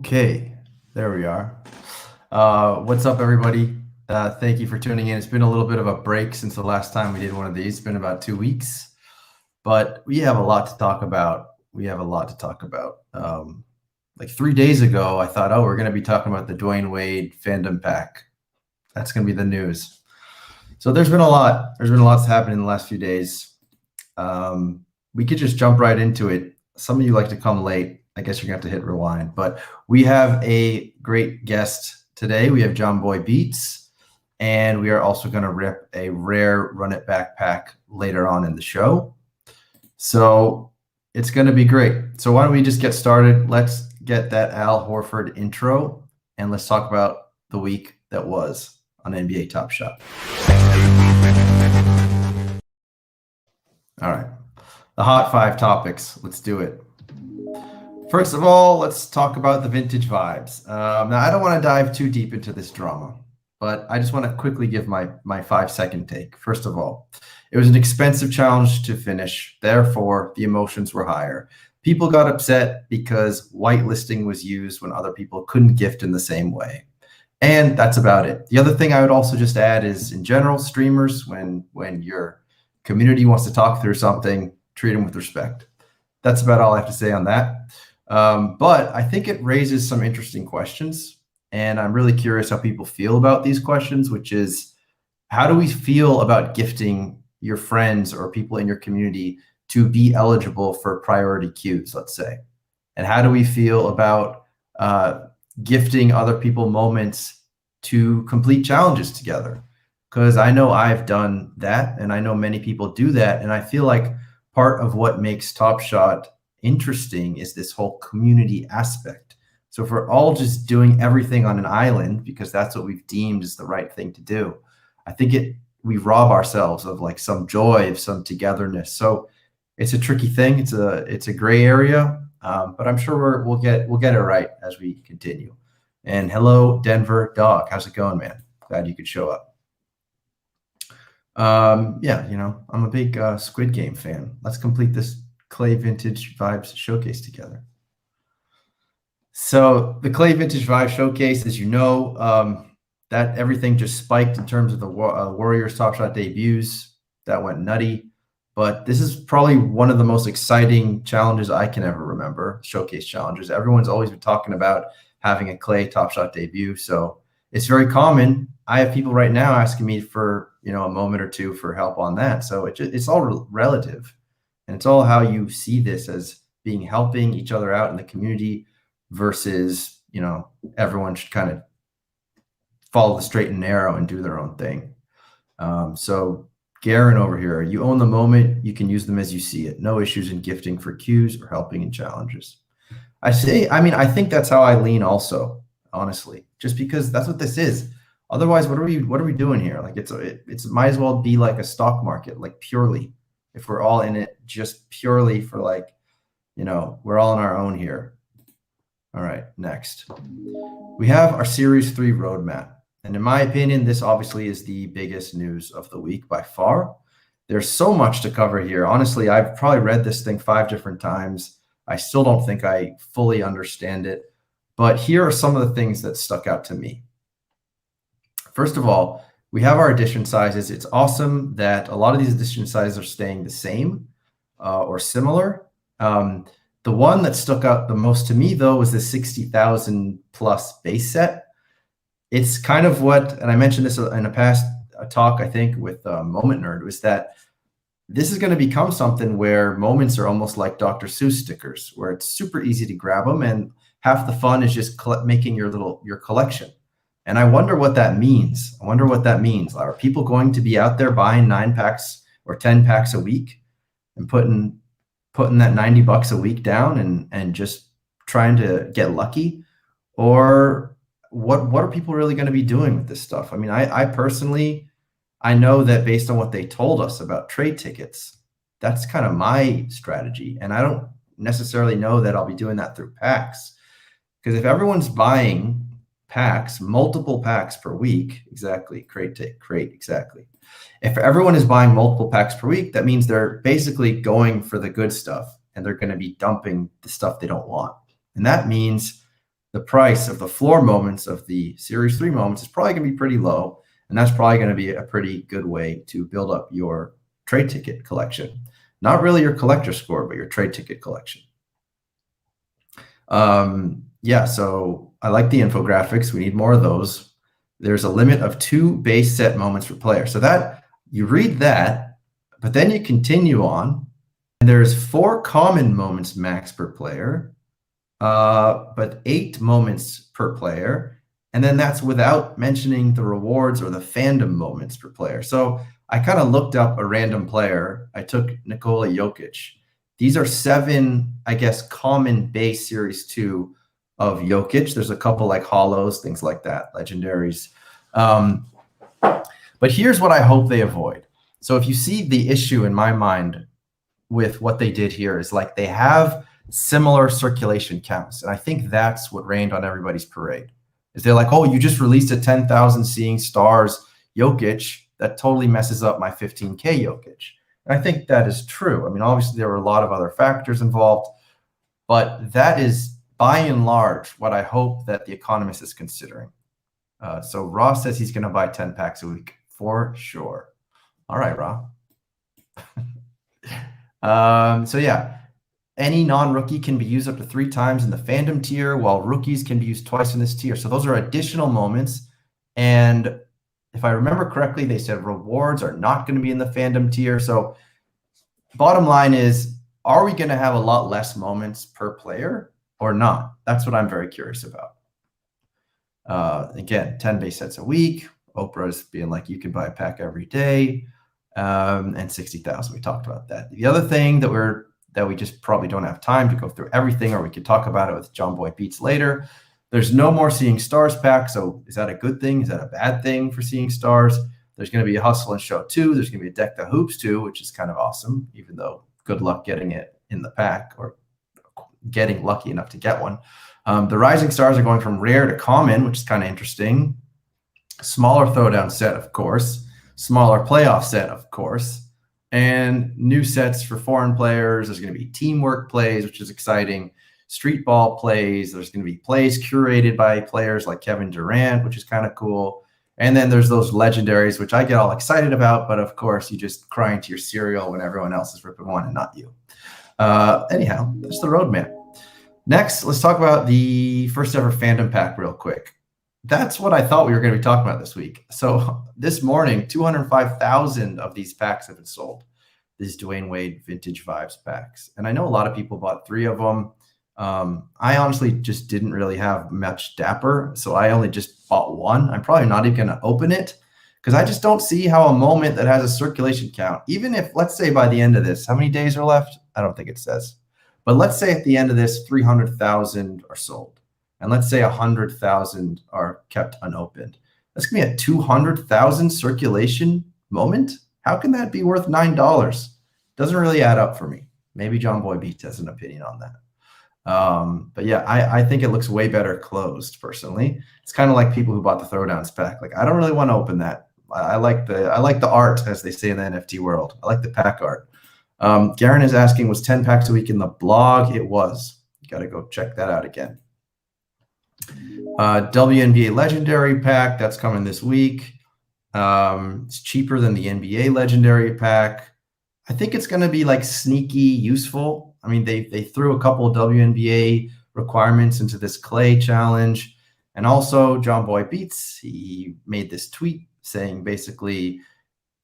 Okay, there we are. What's up, everybody? Thank you for tuning in. It's been a little bit of a break since the last time we did one of these. It's been about 2 weeks, but we have a lot to talk about. Like 3 days ago, I thought, oh, we're going to be talking about the Dwayne Wade fandom pack. That's going to be the news. So there's been a lot. There's been a lot that's happened in the last few days. We could just jump right into it. Some of you like to come late. I guess you're going to have to hit rewind. But we have a great guest today. We have Jon Boy Beats. And we are also going to rip a rare Run It Back pack later on in the show. So it's going to be great. So why don't we just get started? Let's get that Al Horford intro, and let's talk about the week that was on NBA Top Shot. All right. The hot 5 topics. Let's do it. First of all, let's talk about the vintage vibes. Now, I don't want to dive too deep into this drama, but I just want to quickly give my 5-second take. First of all, it was an expensive challenge to finish. Therefore, the emotions were higher. People got upset because whitelisting was used when other people couldn't gift in the same way. And that's about it. The other thing I would also just add is, in general, streamers, when your community wants to talk through something, treat them with respect. That's about all I have to say on that. But I think it raises some interesting questions. And I'm really curious how people feel about these questions, which is, how do we feel about gifting your friends or people in your community to be eligible for priority queues, let's say? And how do we feel about gifting other people moments to complete challenges together? Because I know I've done that, and I know many people do that. And I feel like part of what makes Top Shot interesting is this whole community aspect. So if we're all just doing everything on an island because that's what we've deemed is the right thing to do, I think we rob ourselves of like some joy, of some togetherness. So it's a tricky thing. It's a gray area, but I'm sure we'll get it right as we continue. And hello, Denver Dog. How's it going, man? Glad you could show up. Yeah, I'm a big Squid Game fan. Let's complete this Clay Vintage Vibes showcase together. So the Clay Vintage Vibes showcase, as you know, that everything just spiked in terms of the Warriors Top Shot debuts. That went nutty. But this is probably one of the most exciting challenges I can ever remember, showcase challenges. Everyone's always been talking about having a Clay Top Shot debut. So it's very common. I have people right now asking me for, a moment or two for help on that. So it's all relative. And it's all how you see this as being helping each other out in the community versus, everyone should kind of follow the straight and narrow and do their own thing. So Garen over here, you own the moment. You can use them as you see it. No issues in gifting for queues or helping in challenges. I think that's how I lean also, honestly, just because that's what this is. Otherwise, what are we doing here? Like it's might as well be like a stock market, like purely, if we're all in it just purely for like, we're all on our own here. All right, next. We have our Series 3 roadmap. And in my opinion, this obviously is the biggest news of the week by far. There's so much to cover here. Honestly, I've probably read this thing 5 different times. I still don't think I fully understand it. But here are some of the things that stuck out to me. First of all, we have our edition sizes. It's awesome that a lot of these edition sizes are staying the same or similar. The one that stuck out the most to me, though, was the 60,000 plus base set. It's kind of what, and I mentioned this in a past talk, I think, with Moment Nerd, was that this is going to become something where moments are almost like Dr. Seuss stickers, where it's super easy to grab them, and half the fun is just making your collection. And I wonder what that means. Are people going to be out there buying 9 packs or 10 packs a week and putting that $90 a week down and just trying to get lucky? Or what are people really going to be doing with this stuff? I mean, I personally, I know that based on what they told us about trade tickets, that's kind of my strategy. And I don't necessarily know that I'll be doing that through packs. Because if everyone's buying packs, multiple packs per week, exactly, crate, exactly. If everyone is buying multiple packs per week, that means they're basically going for the good stuff and they're going to be dumping the stuff they don't want. And that means the price of the floor moments of the Series 3 moments is probably going to be pretty low. And that's probably going to be a pretty good way to build up your trade ticket collection. Not really your collector score, but your trade ticket collection. Yeah, so I like the infographics. We need more of those. There's a limit of 2 base set moments per player. So that you read that, but then you continue on, and there's 4 common moments max per player, but 8 moments per player. And then that's without mentioning the rewards or the fandom moments per player. So I kind of looked up a random player. I took Nikola Jokic. These are 7, I guess, common base Series 2 of Jokic. There's a couple like hollows, things like that, legendaries. But here's what I hope they avoid. So if you see the issue in my mind with what they did here is like they have similar circulation counts. And I think that's what rained on everybody's parade. Is they're like, oh, you just released a 10,000 seeing stars Jokic. That totally messes up my 15K Jokic. And I think that is true. I mean, obviously there were a lot of other factors involved, but that is by and large what I hope that The Economist is considering. So Ross says he's going to buy 10 packs a week for sure. All right, Ross. So yeah, any non-rookie can be used up to 3 times in the fandom tier, while rookies can be used twice in this tier. So those are additional moments. And if I remember correctly, they said rewards are not going to be in the fandom tier. So bottom line is, are we going to have a lot less moments per player or not? That's what I'm very curious about. Again, 10 base sets a week. Oprah's being like, you can buy a pack every day. And 60,000, we talked about that. The other thing that we just probably don't have time to go through everything, or we could talk about it with Jon Boy Beats later. There's no more Seeing Stars pack. So is that a good thing? Is that a bad thing for Seeing Stars? There's going to be a Hustle and Show 2. There's going to be a Deck the Hoops 2, which is kind of awesome, even though good luck getting it in the pack or getting lucky enough to get one. The Rising Stars are going from rare to common, which is kind of interesting. Smaller throwdown set, of course. Smaller playoff set, of course. And new sets for foreign players. There's going to be teamwork plays, which is exciting. Street ball plays. There's going to be plays curated by players like Kevin Durant, which is kind of cool. And then there's those legendaries, which I get all excited about. But of course, you just cry into your cereal when everyone else is ripping one and not you. Anyhow, that's the roadmap. Next, let's talk about the first ever fandom pack real quick. That's what I thought we were going to be talking about this week. So this morning, 205,000 of these packs have been sold. these Dwayne Wade vintage vibes packs. And I know a lot of people bought 3 of them. I honestly just didn't really have much Dapper, so I only just bought 1. I'm probably not even going to open it because I just don't see how a moment that has a circulation count, even if, let's say by the end of this, how many days are left? I don't think it says. But let's say at the end of this, 300,000 are sold. And let's say 100,000 are kept unopened. That's going to be a 200,000 circulation moment. How can that be worth $9? Doesn't really add up for me. Maybe Jon Boy Beats has an opinion on that. But yeah, I think it looks way better closed personally. It's kind of like people who bought the Throwdowns pack. Like, I don't really want to open that. I like the art, as they say in the NFT world. I like the pack art. Garen is asking, was 10 packs a week in the blog? It was. You got to go check that out again. WNBA Legendary pack, that's coming this week. It's cheaper than the NBA Legendary pack. I think it's going to be like sneaky useful. I mean, they threw a couple of WNBA requirements into this clay challenge. And also Jon Boy Beats, he made this tweet saying basically,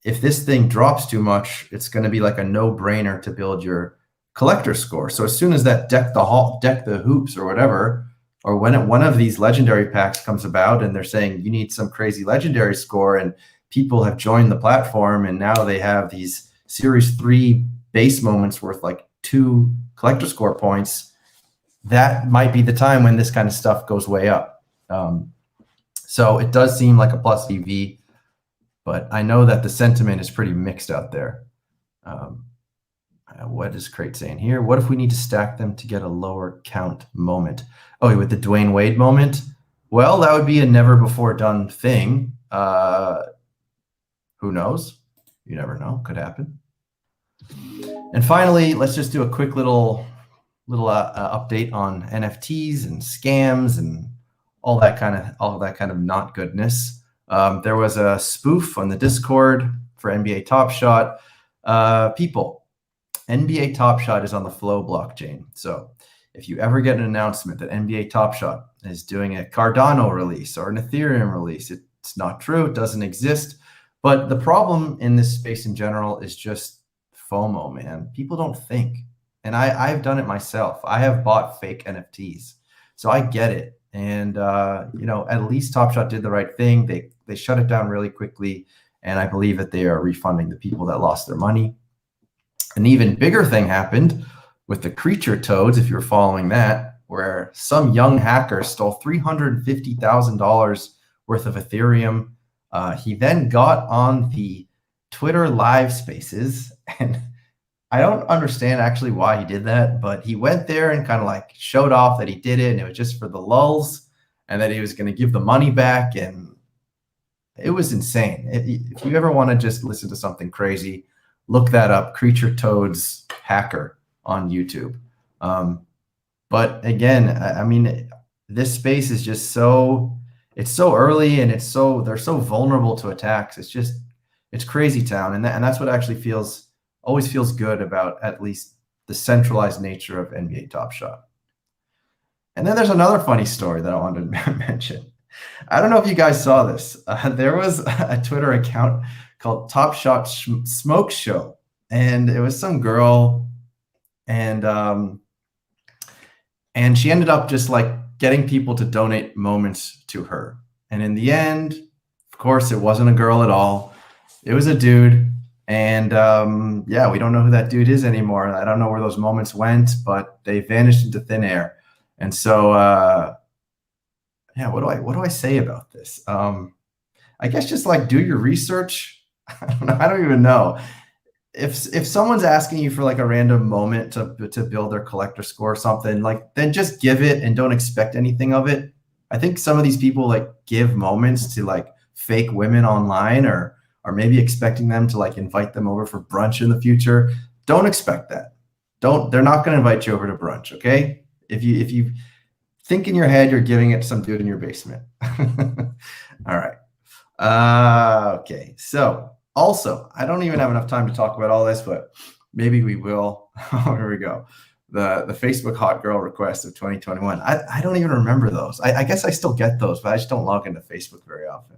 if this thing drops too much, it's going to be like a no-brainer to build your collector score. So as soon as that deck the hoops or whatever, or when one of these legendary packs comes about and they're saying you need some crazy legendary score, and people have joined the platform and now they have these series 3 base moments worth like 2 collector score points, that might be the time when this kind of stuff goes way up. So it does seem like a plus EV, but I know that the sentiment is pretty mixed out there. What is Crate saying here? What if we need to stack them to get a lower count moment? Oh, with the Dwayne Wade moment? Well, that would be a never before done thing. Who knows? You never know. Could happen. And finally, let's just do a quick little update on NFTs and scams and all that kind of not goodness. There was a spoof on the Discord for NBA Top Shot. People, NBA Top Shot is on the Flow blockchain. So if you ever get an announcement that NBA Top Shot is doing a Cardano release or an Ethereum release, it's not true. It doesn't exist. But the problem in this space in general is just FOMO, man. People don't think. And I've done it myself. I have bought fake NFTs. So I get it. And, at least Top Shot did the right thing. They shut it down really quickly. And I believe that they are refunding the people that lost their money. An even bigger thing happened with the Creature Toads, if you're following that, where some young hacker stole $350,000 worth of Ethereum. He then got on the Twitter live spaces, and I don't understand actually why he did that, but he went there and kind of like showed off that he did it, and it was just for the lulz, and that he was going to give the money back, and it was insane. If you ever want to just listen to something crazy, look that up, Creature Toads hacker on YouTube. But again, I mean, this space is just it's so early, and they're so vulnerable to attacks. It's crazy town. And that's what actually always feels good about at least the centralized nature of NBA Top Shot. And then there's another funny story that I wanted to mention. I don't know if you guys saw this. There was a Twitter account called Top Shot Smoke Show, and it was some girl, and she ended up just like getting people to donate moments to her. And in the end, of course, it wasn't a girl at all. It was a dude. And yeah, we don't know who that dude is anymore. I don't know where those moments went, but they vanished into thin air. And so, yeah, what do I say about this? I guess just like do your research. I don't even know. If someone's asking you for like a random moment to build their collector score or something, like, then just give it and don't expect anything of it. I think some of these people like give moments to like fake women online, or maybe expecting them to like invite them over for brunch in the future. Don't expect that. They're not going to invite you over to brunch. Okay. If you think in your head, you're giving it to some dude in your basement. All right. Okay. So also, I don't even have enough time to talk about all this, but maybe we will. Oh, here we go. The Facebook hot girl request of 2021. I don't even remember those. I guess I still get those, but I just don't log into Facebook very often.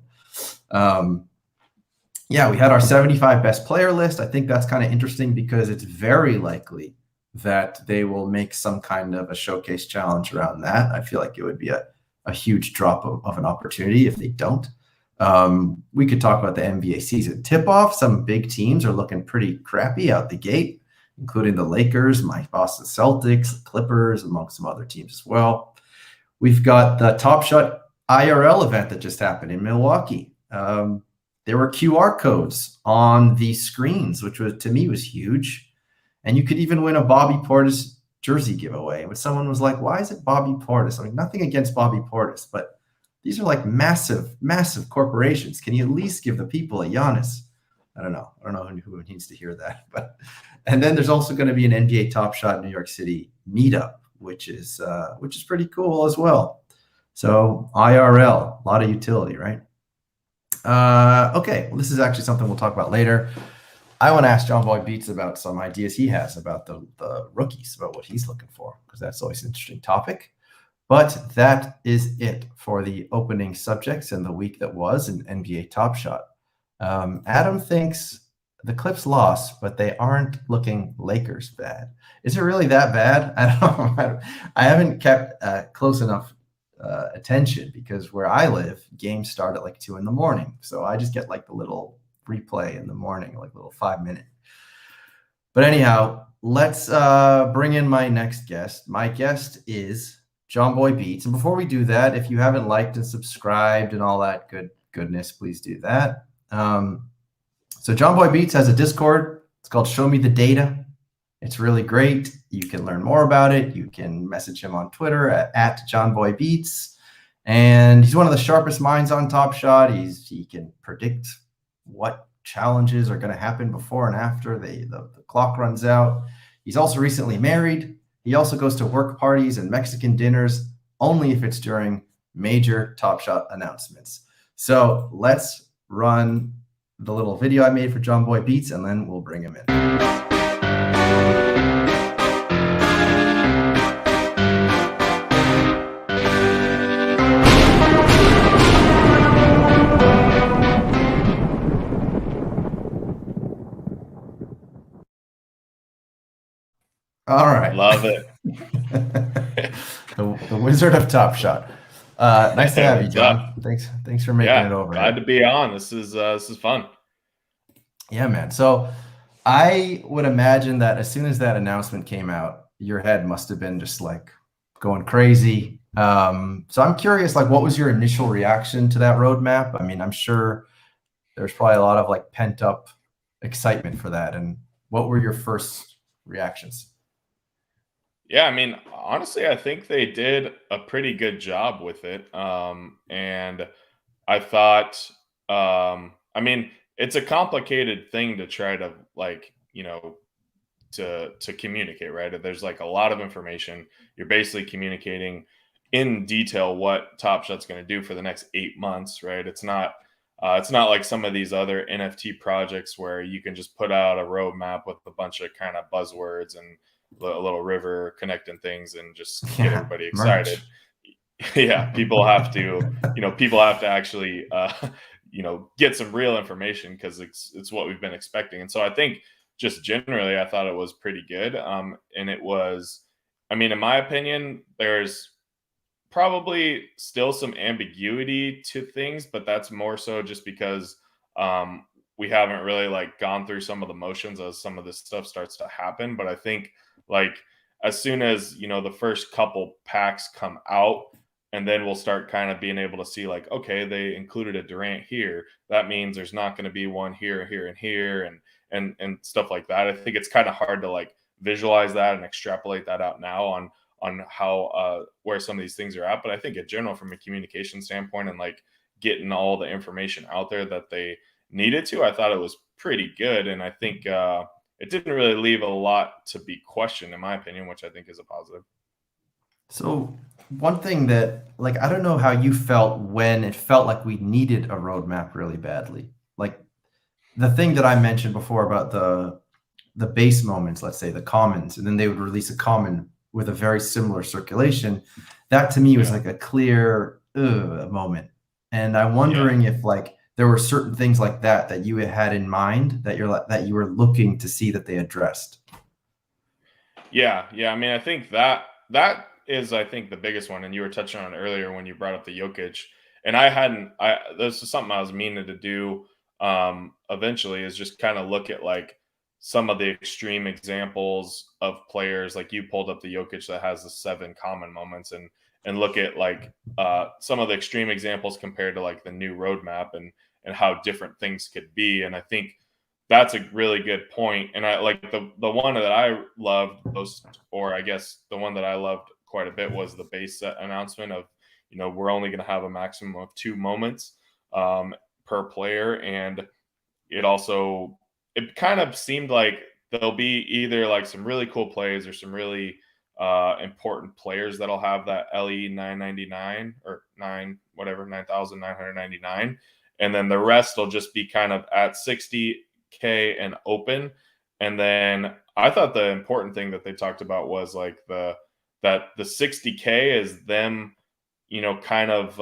Yeah, we had our 75 best player list. I think that's kind of interesting because it's very likely that they will make some kind of a showcase challenge around that. I feel like it would be a huge drop of an opportunity if they don't. We could talk about the NBA season tip-off. Some big teams are looking pretty crappy out the gate, including the Lakers, my Boston Celtics, the Clippers, among some other teams as well. We've got the Top Shot IRL event that just happened in Milwaukee. There were QR codes on the screens, which was, to me, was huge. And you could even win a Bobby Portis jersey giveaway. But someone was like, why is it Bobby Portis? I mean, nothing against Bobby Portis, but these are like massive, massive corporations. Can you at least give the people a Giannis? I don't know. I don't know who needs to hear that. But and then there's also going to be an NBA Top Shot New York City meetup, which is pretty cool as well. So IRL, a lot of utility, right? Okay, well, this is actually something we'll talk about later. I want to ask Jon Boy Beats about some ideas he has about the rookies, about what he's looking for, because that's always an interesting topic. But that is it for the opening subjects in the week that was in NBA Top Shot. Adam thinks the Clips lost, but they aren't looking Lakers bad. Is it really that bad? I don't know. I haven't kept close enough attention because where I live, games start at like 2 a.m. So I just get like the little replay in the morning, like little 5-minute. But anyhow, let's bring in my next guest. My guest is Jon Boy Beats. And before we do that, if you haven't liked and subscribed and all that goodness, please do that. So Jon Boy Beats has a Discord. It's called Show Me the Data. It's really great. You can learn more about it. You can message him on Twitter at JonBoyBeats. And he's one of the sharpest minds on Top Shot. He can predict what challenges are going to happen before and after the clock runs out. He's also recently married. He also goes to work parties and Mexican dinners only if it's during major Top Shot announcements. So let's run the little video I made for Jon Boy Beats, and then we'll bring him in. All right. Love it. the Wizard of Top Shot. Nice to have you, Jon. Thanks for making it over. Glad to be on. This is fun. Yeah, man. So I would imagine that as soon as that announcement came out, your head must have been just like going crazy. So I'm curious, like, what was your initial reaction to that roadmap? I mean, I'm sure there's probably a lot of like pent up excitement for that. And what were your first reactions? Yeah, I mean, honestly, I think they did a pretty good job with it. And I thought, I mean, it's a complicated thing to try to like, to communicate, right? There's like a lot of information. You're basically communicating in detail what Top Shot's going to do for the next 8 months, right? It's not like some of these other NFT projects where you can just put out a roadmap with a bunch of kind of buzzwords and a little river connecting things and just get everybody excited. Yeah, people have to actually get some real information because it's what we've been expecting. And so I think just generally I thought it was pretty good. And it was, I mean, in my opinion, there's probably still some ambiguity to things, but that's more so just because we haven't really like gone through some of the motions as some of this stuff starts to happen. But I think like as soon as the first couple packs come out, and then we'll start kind of being able to see like, okay, they included a Durant here. That means there's not going to be one here, here, and here, and stuff like that. I think it's kind of hard to like visualize that and extrapolate that out now on how where some of these things are at. But I think in general, from a communication standpoint and like getting all the information out there that they needed to, I thought it was pretty good. And I think it didn't really leave a lot to be questioned, in my opinion, which I think is a positive. So one thing that, like, I don't know how you felt when it felt like we needed a roadmap really badly. Like the thing that I mentioned before about the base moments, let's say the commons, and then they would release a common with a very similar circulation. That to me was like a clear moment. And I'm wondering if like there were certain things like that that you had in mind that that you were looking to see that they addressed. Yeah, yeah. I mean, I think that is, I think, the biggest one, and you were touching on it earlier when you brought up the Jokic, and I hadn't. I This is something I was meaning to do. Eventually, is just kind of look at like some of the extreme examples of players. Like you pulled up the Jokic that has the 7 common moments, and look at like some of the extreme examples compared to like the new roadmap and how different things could be. And I think that's a really good point. And I like the one that I loved most, or I guess the one that I loved quite a bit was the base set announcement of, we're only going to have a maximum of 2 moments per player. And it kind of seemed like there'll be either like some really cool plays or some really important players that'll have that LE 999 or 9,999, and then the rest will just be kind of at 60K and open. And then I thought the important thing that they talked about was like that the 60K is them, kind of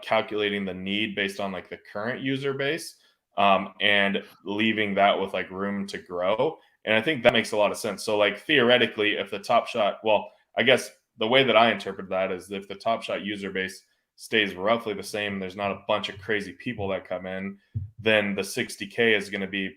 calculating the need based on like the current user base, and leaving that with like room to grow. And I think that makes a lot of sense. So like theoretically, if the top shot, well, I guess the way that I interpret that is if the top shot user base stays roughly the same, there's not a bunch of crazy people that come in, then the 60K is going to be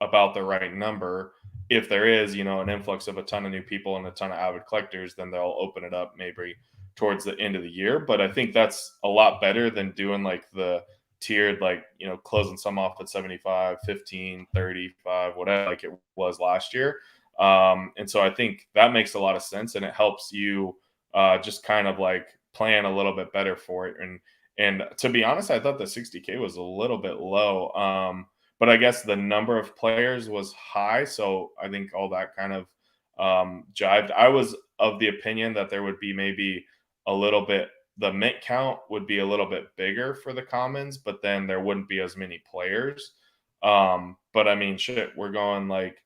about the right number. If there is, an influx of a ton of new people and a ton of avid collectors, then they'll open it up maybe towards the end of the year. But I think that's a lot better than doing like the tiered, like, closing some off at 75, 15, 35, whatever, like it was last year. And so I think that makes a lot of sense, and it helps you just kind of like plan a little bit better for it. And to be honest, I thought the 60K was a little bit low. But I guess the number of players was high, so I think all that kind of jived. I was of the opinion that there would be maybe a little bit, the mint count would be a little bit bigger for the commons, but then there wouldn't be as many players. But I mean, shit, we're going like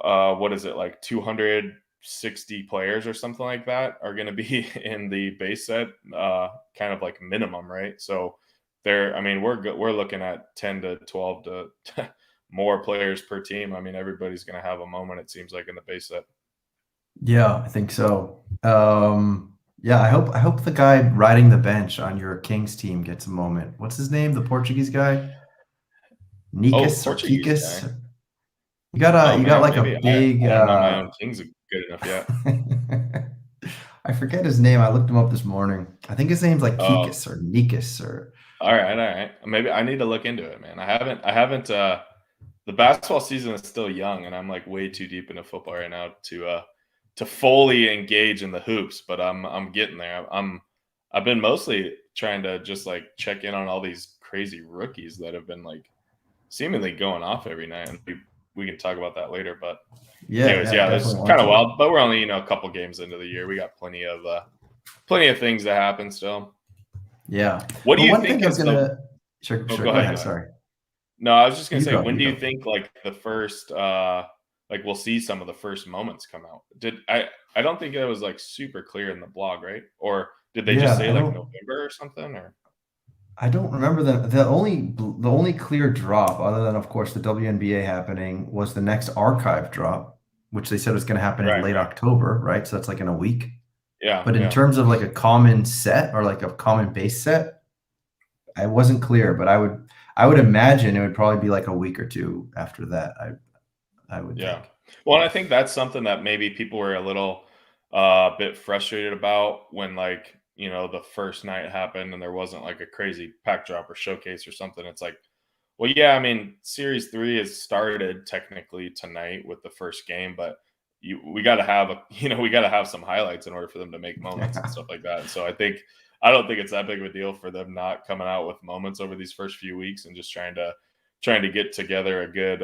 what is it, like 260 players or something like that are going to be in the base set, kind of like minimum, right? So there, I mean, we're looking at 10 to 12 to more players per team. I mean, everybody's going to have a moment, it seems like, in the base set. Yeah, I think so. Yeah, I hope the guy riding the bench on your Kings team gets a moment. What's his name? The Portuguese guy? Oh, Nikas or Portuguese Kikas? guy. Oh You got man, like a maybe big I don't know my own Kings good enough yet. I forget his name. I looked him up this morning. I think his name's like Oh, Kikas or Nikas or all right, all right. Maybe I need to look into it, man. I haven't the basketball season is still young, and I'm like way too deep into football right now to fully engage in the hoops, but I'm getting there. I've been mostly trying to just like check in on all these crazy rookies that have been like seemingly going off every night, and we can talk about that later. But yeah, anyways, yeah, yeah, definitely there's want kind of to. wild, but we're only a couple games into the year. We got plenty of things to happen still. Yeah. What do But you one think thing I was is the? gonna sure, Oh, sure, go go ahead, ahead. go ahead. Sorry. No, I was just gonna You say, go, when you do you go. think like the first like we'll see some of the first moments come out? I don't think it was like super clear in the blog, right? Or did they just Yeah, say like November or something? Or I don't remember the only clear drop, other than of course the WNBA happening, was the next archive drop, which they said was going to happen in right, late right. October, right? So that's like in a week. Yeah, But in yeah. terms of like a common set or like a common base set, I wasn't clear, but I would imagine it would probably be like a week or two after that. I would Yeah. think. Well, and I think that's something that maybe people were a little bit frustrated about when like, the first night happened and there wasn't like a crazy pack drop or showcase or something. It's like, well, yeah, I mean, series 3 has started technically tonight with the first game, but we got to have we got to have some highlights in order for them to make moments and stuff like that. And so I don't think it's that big of a deal for them not coming out with moments over these first few weeks and just trying to get together a good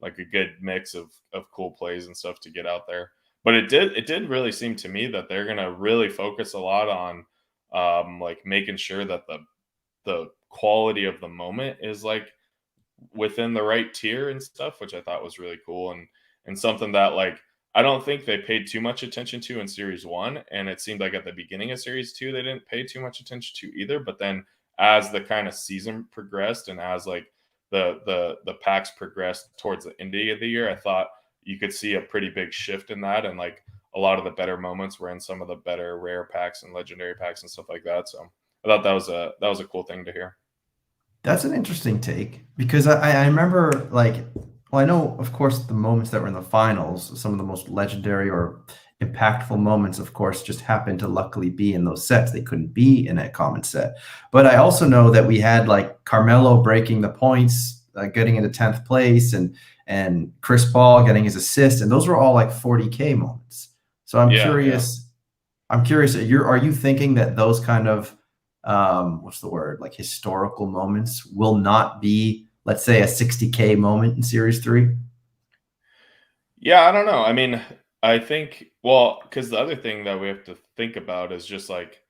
like a good mix of cool plays and stuff to get out there. But it did really seem to me that they're gonna really focus a lot on like making sure that the quality of the moment is like within the right tier and stuff, which I thought was really cool, and something that like I don't think they paid too much attention to in series 1, and it seemed like at the beginning of series 2 they didn't pay too much attention to either, but then as the kind of season progressed and as like the packs progressed towards the end of the year, I thought you could see a pretty big shift in that, and like a lot of the better moments were in some of the better rare packs and legendary packs and stuff like that. So I thought that was a cool thing to hear. That's an interesting take because I remember like, well, I know of course the moments that were in the finals, some of the most legendary or impactful moments, of course, just happened to luckily be in those sets. They couldn't be in a common set. But I also know that we had like Carmelo breaking the points, getting into 10th place, and Chris Paul getting his assist, and those were all like 40K moments. So I'm Yeah, yeah. curious. I'm curious. Are you thinking that those kind of what's the word, like historical moments will not be, let's say, a 60K moment in Series Three? Yeah, I don't know. I mean, I think, well, because the other thing that we have to think about is just like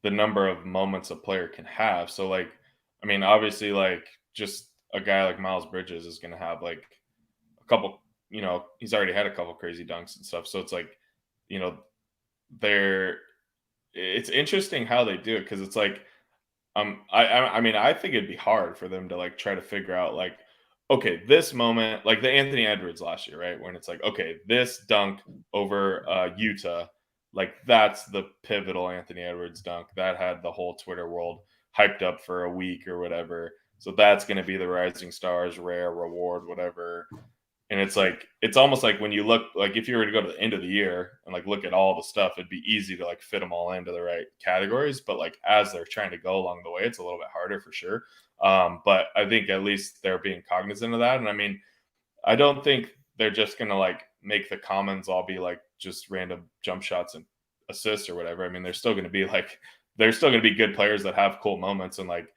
the number of moments a player can have. So like, I mean, obviously, like just a guy like Miles Bridges is going to have like a couple. He's already had a couple crazy dunks and stuff. So it's like, you know, they're. It's interesting how they do it because it's like I mean, I think it'd be hard for them to like try to figure out like, okay, this moment, like the Anthony Edwards last year, right? When it's like, okay, this dunk over Utah, like that's the pivotal Anthony Edwards dunk that had the whole Twitter world hyped up for a week or whatever. So that's going to be the Rising Stars rare reward, whatever. And it's like it's almost like when you look like if you were to go to the end of the year and like look at all the stuff, it'd be easy to like fit them all into the right categories. But like as they're trying to go along the way, it's a little bit harder for sure. But I think at least they're being cognizant of that. And I mean, I don't think they're just gonna like make the commons all be like just random jump shots and assists or whatever. I mean, they're still gonna be good players that have cool moments and like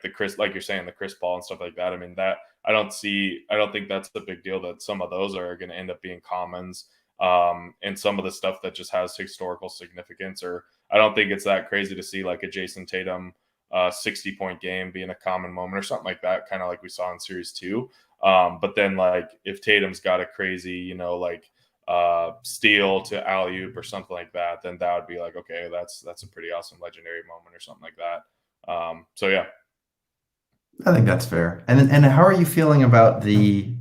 the Chris, like you're saying, the Chris Paul and stuff like that. I mean, that I don't think that's the big deal that some of those are going to end up being commons. And some of the stuff that just has historical significance, or I don't think it's that crazy to see like a Jason Tatum 60-point game being a common moment or something like that, kind of like we saw in Series 2. But then like if Tatum's got a crazy, like steal to alley oop or something like that, then that would be like, okay, that's a pretty awesome legendary moment or something like that. So yeah. I think that's fair. And how are you feeling about the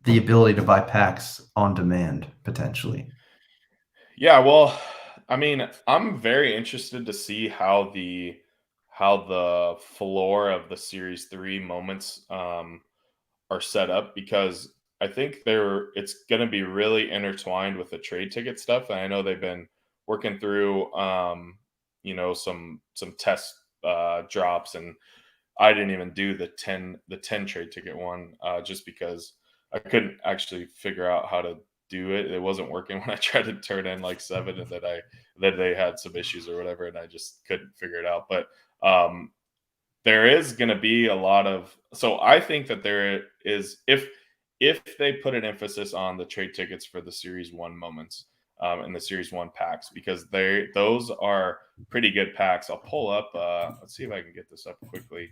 ability to buy packs on demand potentially? Yeah, well, I mean, I'm very interested to see how the floor of the Series 3 moments are set up because I think it's going to be really intertwined with the trade ticket stuff. And I know they've been working through some test drops, and I didn't even do the 10 trade ticket one just because I couldn't actually figure out how to do it. It wasn't working when I tried to turn in like 7, and that they had some issues or whatever, and I just couldn't figure it out. But there is going to be a lot of, so I think that there is, if they put an emphasis on the trade tickets for the Series 1 moments and the Series 1 packs, because those are pretty good packs. I'll pull up let's see if I can get this up quickly,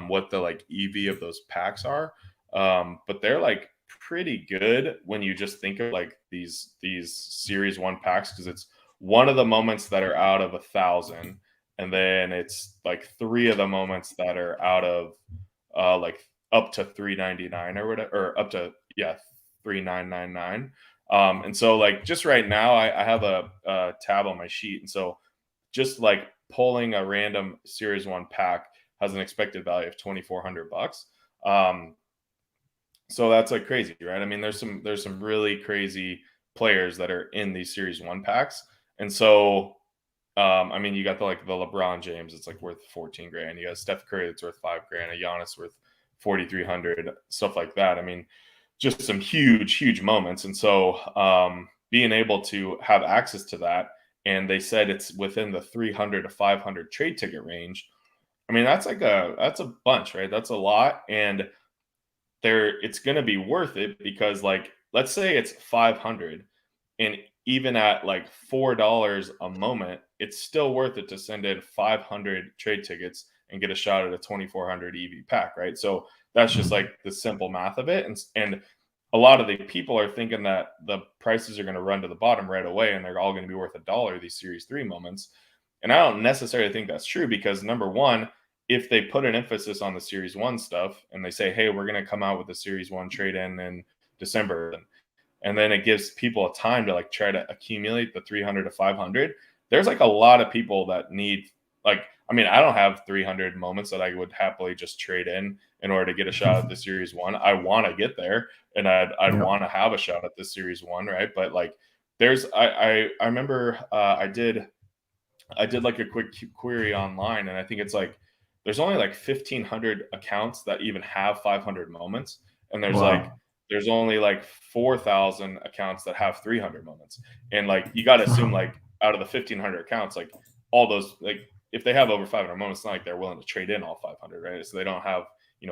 what the like EV of those packs are. But they're like pretty good when you just think of like these Series 1 packs, because it's one of the moments that are out of 1,000, and then it's like 3 of the moments that are out of like up to 399 or whatever, or up to 3999. And so like just right now I have a tab on my sheet, and so just like pulling a random Series 1 pack has an expected value of $2,400. So that's like crazy, right? I mean, there's some really crazy players that are in these Series 1 packs. And so I mean, you got the LeBron James, it's like worth 14 grand. You got Steph Curry that's worth 5 grand, a Giannis worth 4,300, stuff like that. I mean, just some huge moments. And so being able to have access to that, and they said it's within the 300 to 500 trade ticket range. I mean, that's a bunch, right? That's a lot, and it's going to be worth it because like let's say it's 500, and even at like $4 a moment, it's still worth it to send in 500 trade tickets and get a shot at a 2,400 EV pack, right? So that's just like the simple math of it. And a lot of the people are thinking that the prices are going to run to the bottom right away and they're all going to be worth $1, these Series 3 moments. And I don't necessarily think that's true because number one, if they put an emphasis on the Series 1 stuff and they say, hey, we're going to come out with a Series 1 trade in December, and then it gives people a time to like try to accumulate the 300 to 500. There's like a lot of people that need, like, I mean, I don't have 300 moments that I would happily just trade in order to get a shot at the Series 1. I want to get there, and I'd want to have a shot at the Series 1, right? But like, I remember I did like a quick query online, and I think it's like there's only like 1,500 accounts that even have 500 moments, and there's only like 4,000 accounts that have 300 moments, and like you got to assume like out of the 1,500 accounts, like all those, like if they have over 500 moments, it's not like they're willing to trade in all 500, right? So they don't have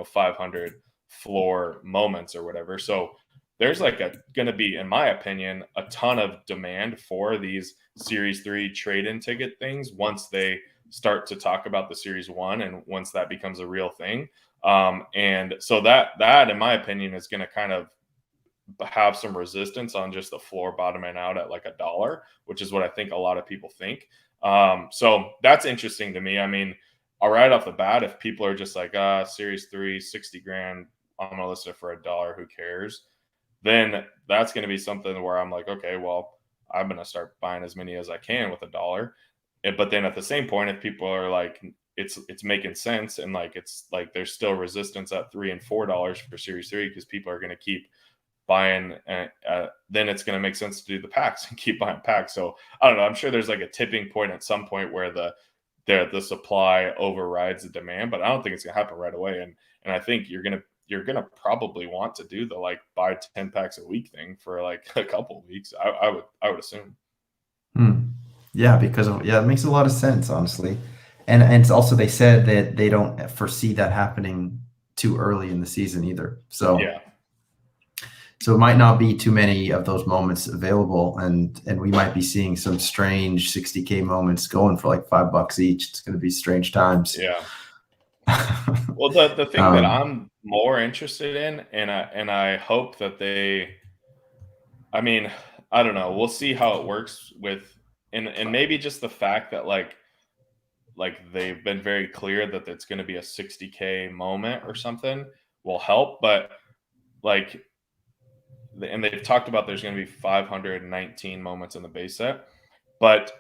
500 floor moments or whatever. So there's like going to be, in my opinion, a ton of demand for these Series 3 trade-in ticket things once they start to talk about the Series 1 and once that becomes a real thing. And so that, in my opinion, is going to kind of have some resistance on just the floor bottoming out at like $1, which is what I think a lot of people think. So that's interesting to me. I mean, right off the bat, if people are just like, Series 3, 60 grand, I'm going to list it for $1, who cares? Then that's going to be something where I'm like, okay, well, I'm going to start buying as many as I can with $1. But then at the same point, if people are like, it's making sense, and like it's like there's still resistance at $3 and $4 for Series 3 because people are going to keep buying, then it's going to make sense to do the packs and keep buying packs. So I don't know. I'm sure there's like a tipping point at some point where the supply overrides the demand, but I don't think it's going to happen right away. And I think you're gonna probably want to do the like buy 10 packs a week thing for like a couple of weeks. I would assume. Yeah, because it makes a lot of sense, honestly. And it's also, they said that they don't foresee that happening too early in the season either. So yeah. So it might not be too many of those moments available, and we might be seeing some strange 60K moments going for like $5 each. It's going to be strange times. Yeah. Well, the thing that I'm more interested in, and I hope that I mean, I don't know. We'll see how it works with, and maybe just the fact that like they've been very clear that it's going to be a 60K moment or something will help. But like, and they've talked about there's going to be 519 moments in the base set, but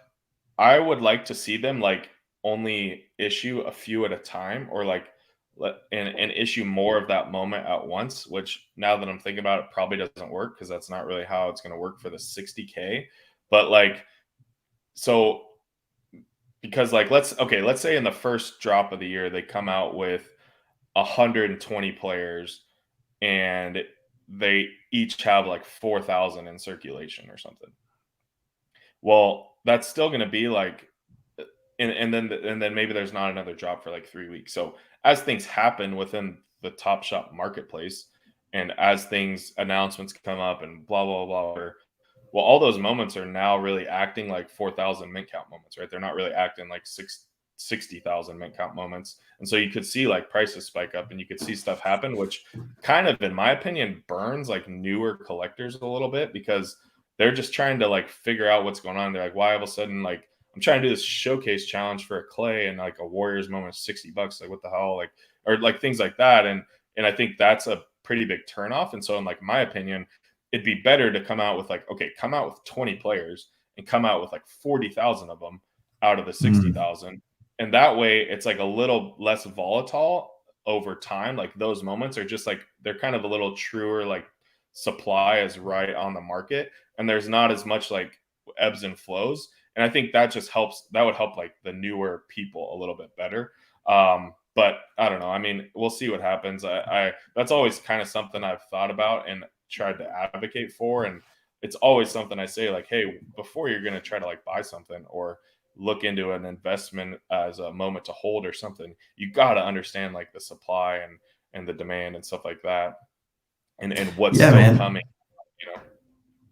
I would like to see them like only issue a few at a time, or like and issue more of that moment at once, which now that I'm thinking about it probably doesn't work because that's not really how it's going to work for the 60K. But like, so because like let's say in the first drop of the year they come out with 120 players and they each have like 4,000 in circulation or something. Well, that's still going to be like, and then maybe there's not another drop for like 3 weeks. So as things happen within the Top Shop marketplace, and as announcements come up and blah blah blah, well, all those moments are now really acting like 4,000 mint count moments, right? They're not really acting like 60,000 mint count moments. And so you could see like prices spike up, and you could see stuff happen, which kind of, in my opinion, burns like newer collectors a little bit, because they're just trying to like figure out what's going on. They're like, why all of a sudden, like, I'm trying to do this showcase challenge for a clay and like a Warriors moment is $60. Like, what the hell? Like, or like things like that. And I think that's a pretty big turnoff. And so in like my opinion, it'd be better to come out with like, okay, come out with 20 players and come out with like 40,000 of them out of the 60,000. And that way it's like a little less volatile over time. Like those moments are just like, they're kind of a little truer, like supply is right on the market, and there's not as much like ebbs and flows. And I think that just helps. That would help like the newer people a little bit better. But I don't know. I mean, we'll see what happens. I that's always kind of something I've thought about and tried to advocate for. And it's always something I say like, hey, before you're going to try to like buy something or look into an investment as a moment to hold or something, you got to understand like the supply and the demand and stuff like that. And what's still coming, you know.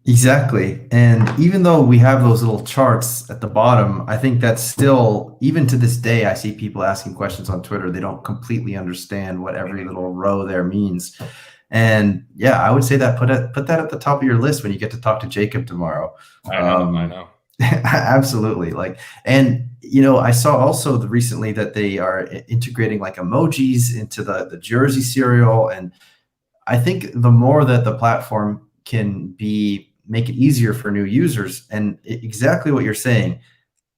Exactly. And even though we have those little charts at the bottom, I think that's still, even to this day, I see people asking questions on Twitter. They don't completely understand what every little row there means. And yeah, I would say that put that at the top of your list when you get to talk to Jacob tomorrow. I know. Absolutely. Like, and I saw also recently that they are integrating like emojis into the jersey cereal, and I think the more that the platform can make it easier for new users, and exactly what you're saying.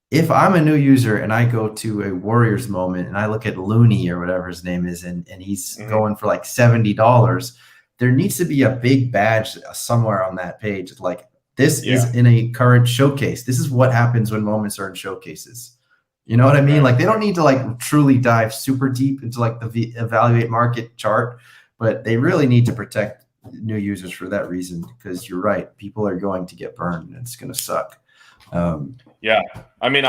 If I'm a new user and I go to a Warriors moment and I look at Looney or whatever his name is, and he's Mhm. going for like $70, there needs to be a big badge somewhere on that page. Like, this Yeah, is in a current showcase. This is what happens when moments are in showcases. You know what I mean? right. Like, they don't need to like truly dive super deep into like the evaluate market chart, but they really need to protect new users for that reason, because you're right. People are going to get burned and it's going to suck. Um, Yeah. I mean,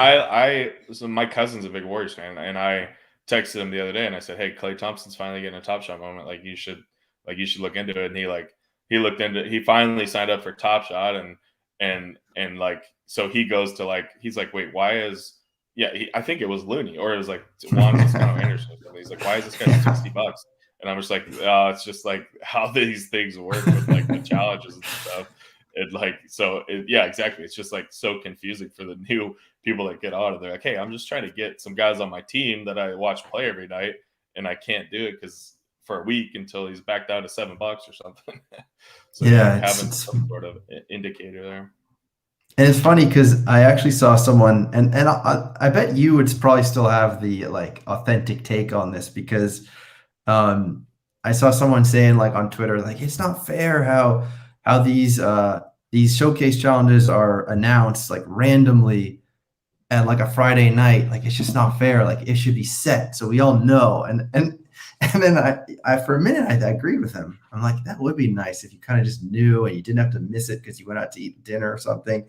so my cousin's a big Warriors fan, and I texted him the other day and I said, "Hey, Clay Thompson's finally getting a Top Shot moment. Like, you should look into it." And he looked into he finally signed up for Top Shot, and like, so he goes to like, he's like, "Wait, why is," yeah, I think it was Looney, or it was like Juan Toscano Anderson or something. He's like, "Why is this guy $60?" And I'm just like, it's just like how these things work with like the challenges and stuff. Yeah, exactly. It's just like so confusing for the new people that get on it. They're like, "Hey, I'm just trying to get some guys on my team that I watch play every night, and I can't do it because for a week until he's back down to $7 or something." So yeah, yeah, having it's some sort of indicator there. And it's funny because I actually saw someone, and I bet you would probably still have the like authentic take on this, because I saw someone saying like on Twitter, like, it's not fair how these showcase challenges are announced like randomly at like a Friday night. Like, it's just not fair. Like, it should be set so we all know. And then I for a minute I agreed with him. I'm like, that would be nice if you kind of just knew and you didn't have to miss it because you went out to eat dinner or something.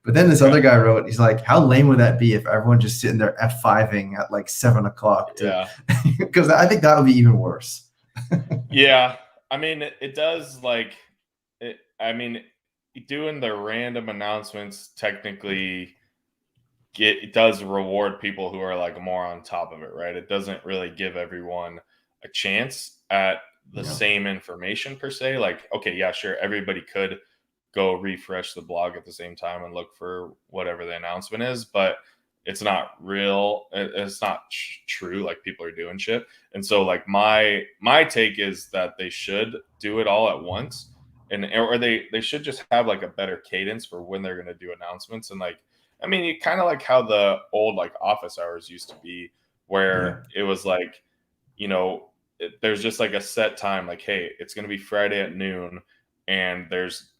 But then this other Right. guy wrote, he's like, how lame would that be if everyone just sitting there F5ing at like 7 o'clock to, Yeah. because I think that would be even worse. Yeah. I mean, it does I mean, doing the random announcements technically it does reward people who are like more on top of it, right? It doesn't really give everyone a chance at the Yeah. same information per se. Like, okay, yeah, sure, everybody could go refresh the blog at the same time and look for whatever the announcement is, but it's not real. It's not true. Like, people are doing shit, and so like my take is that they should do it all at once, and or they should just have like a better cadence for when they're going to do announcements. And like, I mean, you kind of like how the old like office hours used to be, Yeah. where it was like, there's just like a set time, like, hey, it's going to be Friday at noon, and there's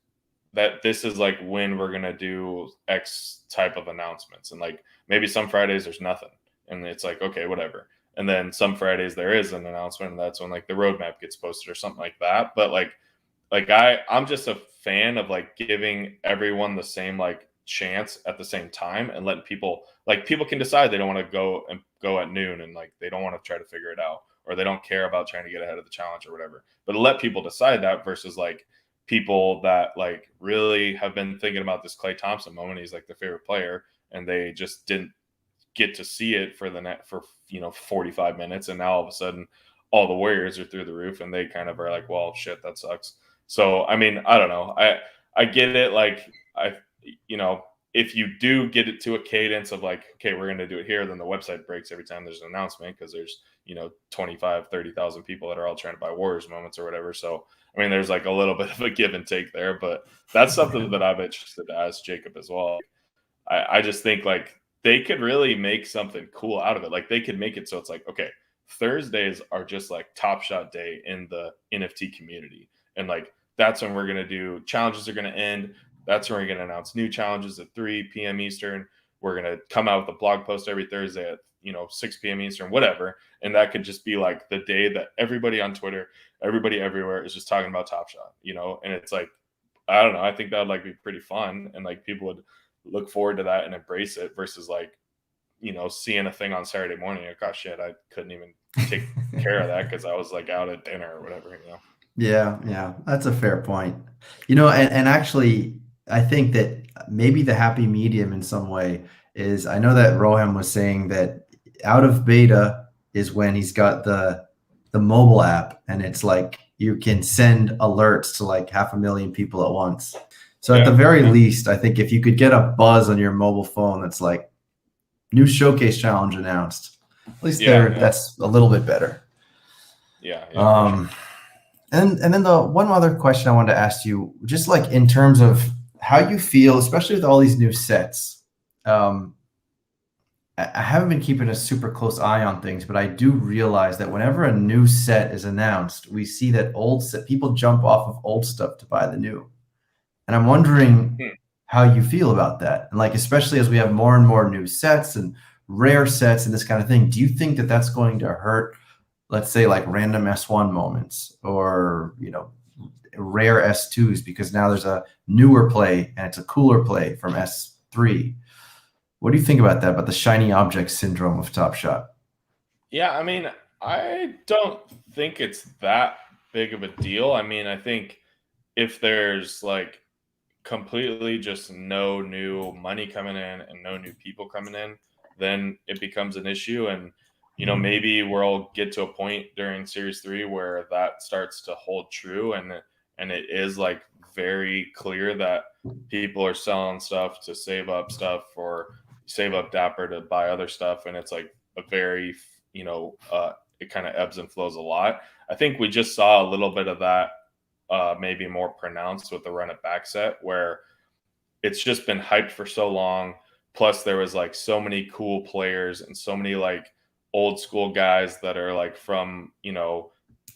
that this is like when we're going to do X type of announcements. And like, maybe some Fridays there's nothing, and it's like, okay, whatever. And then some Fridays there is an announcement, and that's when like the roadmap gets posted or something like that. But like I'm just a fan of like giving everyone the same like chance at the same time, and letting people can decide they don't want to go at noon, and like they don't want to try to figure it out, or they don't care about trying to get ahead of the challenge or whatever. But to let people decide that, versus like people that like really have been thinking about this Clay Thompson moment, he's like their favorite player, and they just didn't get to see it for the net for 45 minutes, and now all of a sudden all the Warriors are through the roof, and they kind of are like, well, shit, that sucks. So I mean, I don't know. I get it. Like, you know, if you do get it to a cadence of like, okay, we're going to do it here, then the website breaks every time there's an announcement, because there's 25, 30,000 people that are all trying to buy Warriors moments or whatever. So I mean, there's like a little bit of a give and take there, but that's something that I'm interested to ask Jacob as well. I just think like they could really make something cool out of it. Like, they could make it so it's like, okay, Thursdays are just like Top Shot day in the NFT community. And like, that's when we're going to do challenges are going to end. That's when we're going to announce new challenges at 3 p.m. Eastern. We're going to come out with a blog post every Thursday at 6 p.m. Eastern, whatever. And that could just be like the day that everybody on Twitter, everybody everywhere is just talking about Top Shot, and it's like, I don't know. I think that would like be pretty fun, and like people would look forward to that and embrace it, versus like, seeing a thing on Saturday morning. Like, oh shit, I couldn't even take care of that because I was like out at dinner or whatever. Yeah, yeah, that's a fair point. And actually, I think that maybe the happy medium in some way is, I know that Roham was saying that out of beta is when he's got the mobile app, and it's like you can send alerts to like 500,000 people at once. So at the very Yeah. least, I think if you could get a buzz on your mobile phone that's like new showcase challenge announced, at least Yeah. Yeah. that's a little bit better. Yeah. Yeah. For sure. Um, and then the one other question I wanted to ask you, just like in terms of how you feel, especially with all these new sets. Um, I haven't been keeping a super close eye on things, but I do realize that whenever a new set is announced, we see that old set people jump off of old stuff to buy the new. And I'm wondering Hmm. how you feel about that. And like, especially as we have more and more new sets and rare sets and this kind of thing, do you think that that's going to hurt, let's say, like random S1 moments or, rare S2s because now there's a newer play and it's a cooler play from S3? What do you think about that, about the shiny object syndrome of Top Shot? Yeah, I mean, I don't think it's that big of a deal. I mean, I think if there's like completely just no new money coming in and no new people coming in, then it becomes an issue. And, maybe we'll get to a point during Series 3 where that starts to hold true. And it is like very clear that people are selling stuff to save up stuff or save up Dapper to buy other stuff. And it's like a very, it kind of ebbs and flows a lot. I think we just saw a little bit of that maybe more pronounced with the run it back set where it's just been hyped for so long. Plus, there was like so many cool players and so many like old school guys that are like from,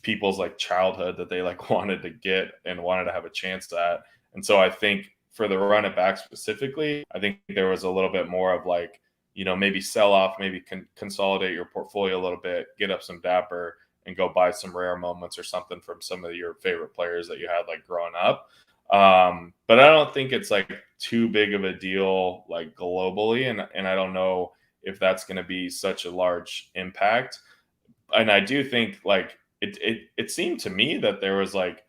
people's like childhood that they like wanted to get and wanted to have a chance at. And so I think for the run it back specifically, I think there was a little bit more of like, maybe sell off, maybe consolidate your portfolio a little bit, get up some Dapper and go buy some rare moments or something from some of your favorite players that you had like growing up. But I don't think it's like too big of a deal like globally, and I don't know if that's going to be such a large impact. And I do think like it seemed to me that there was like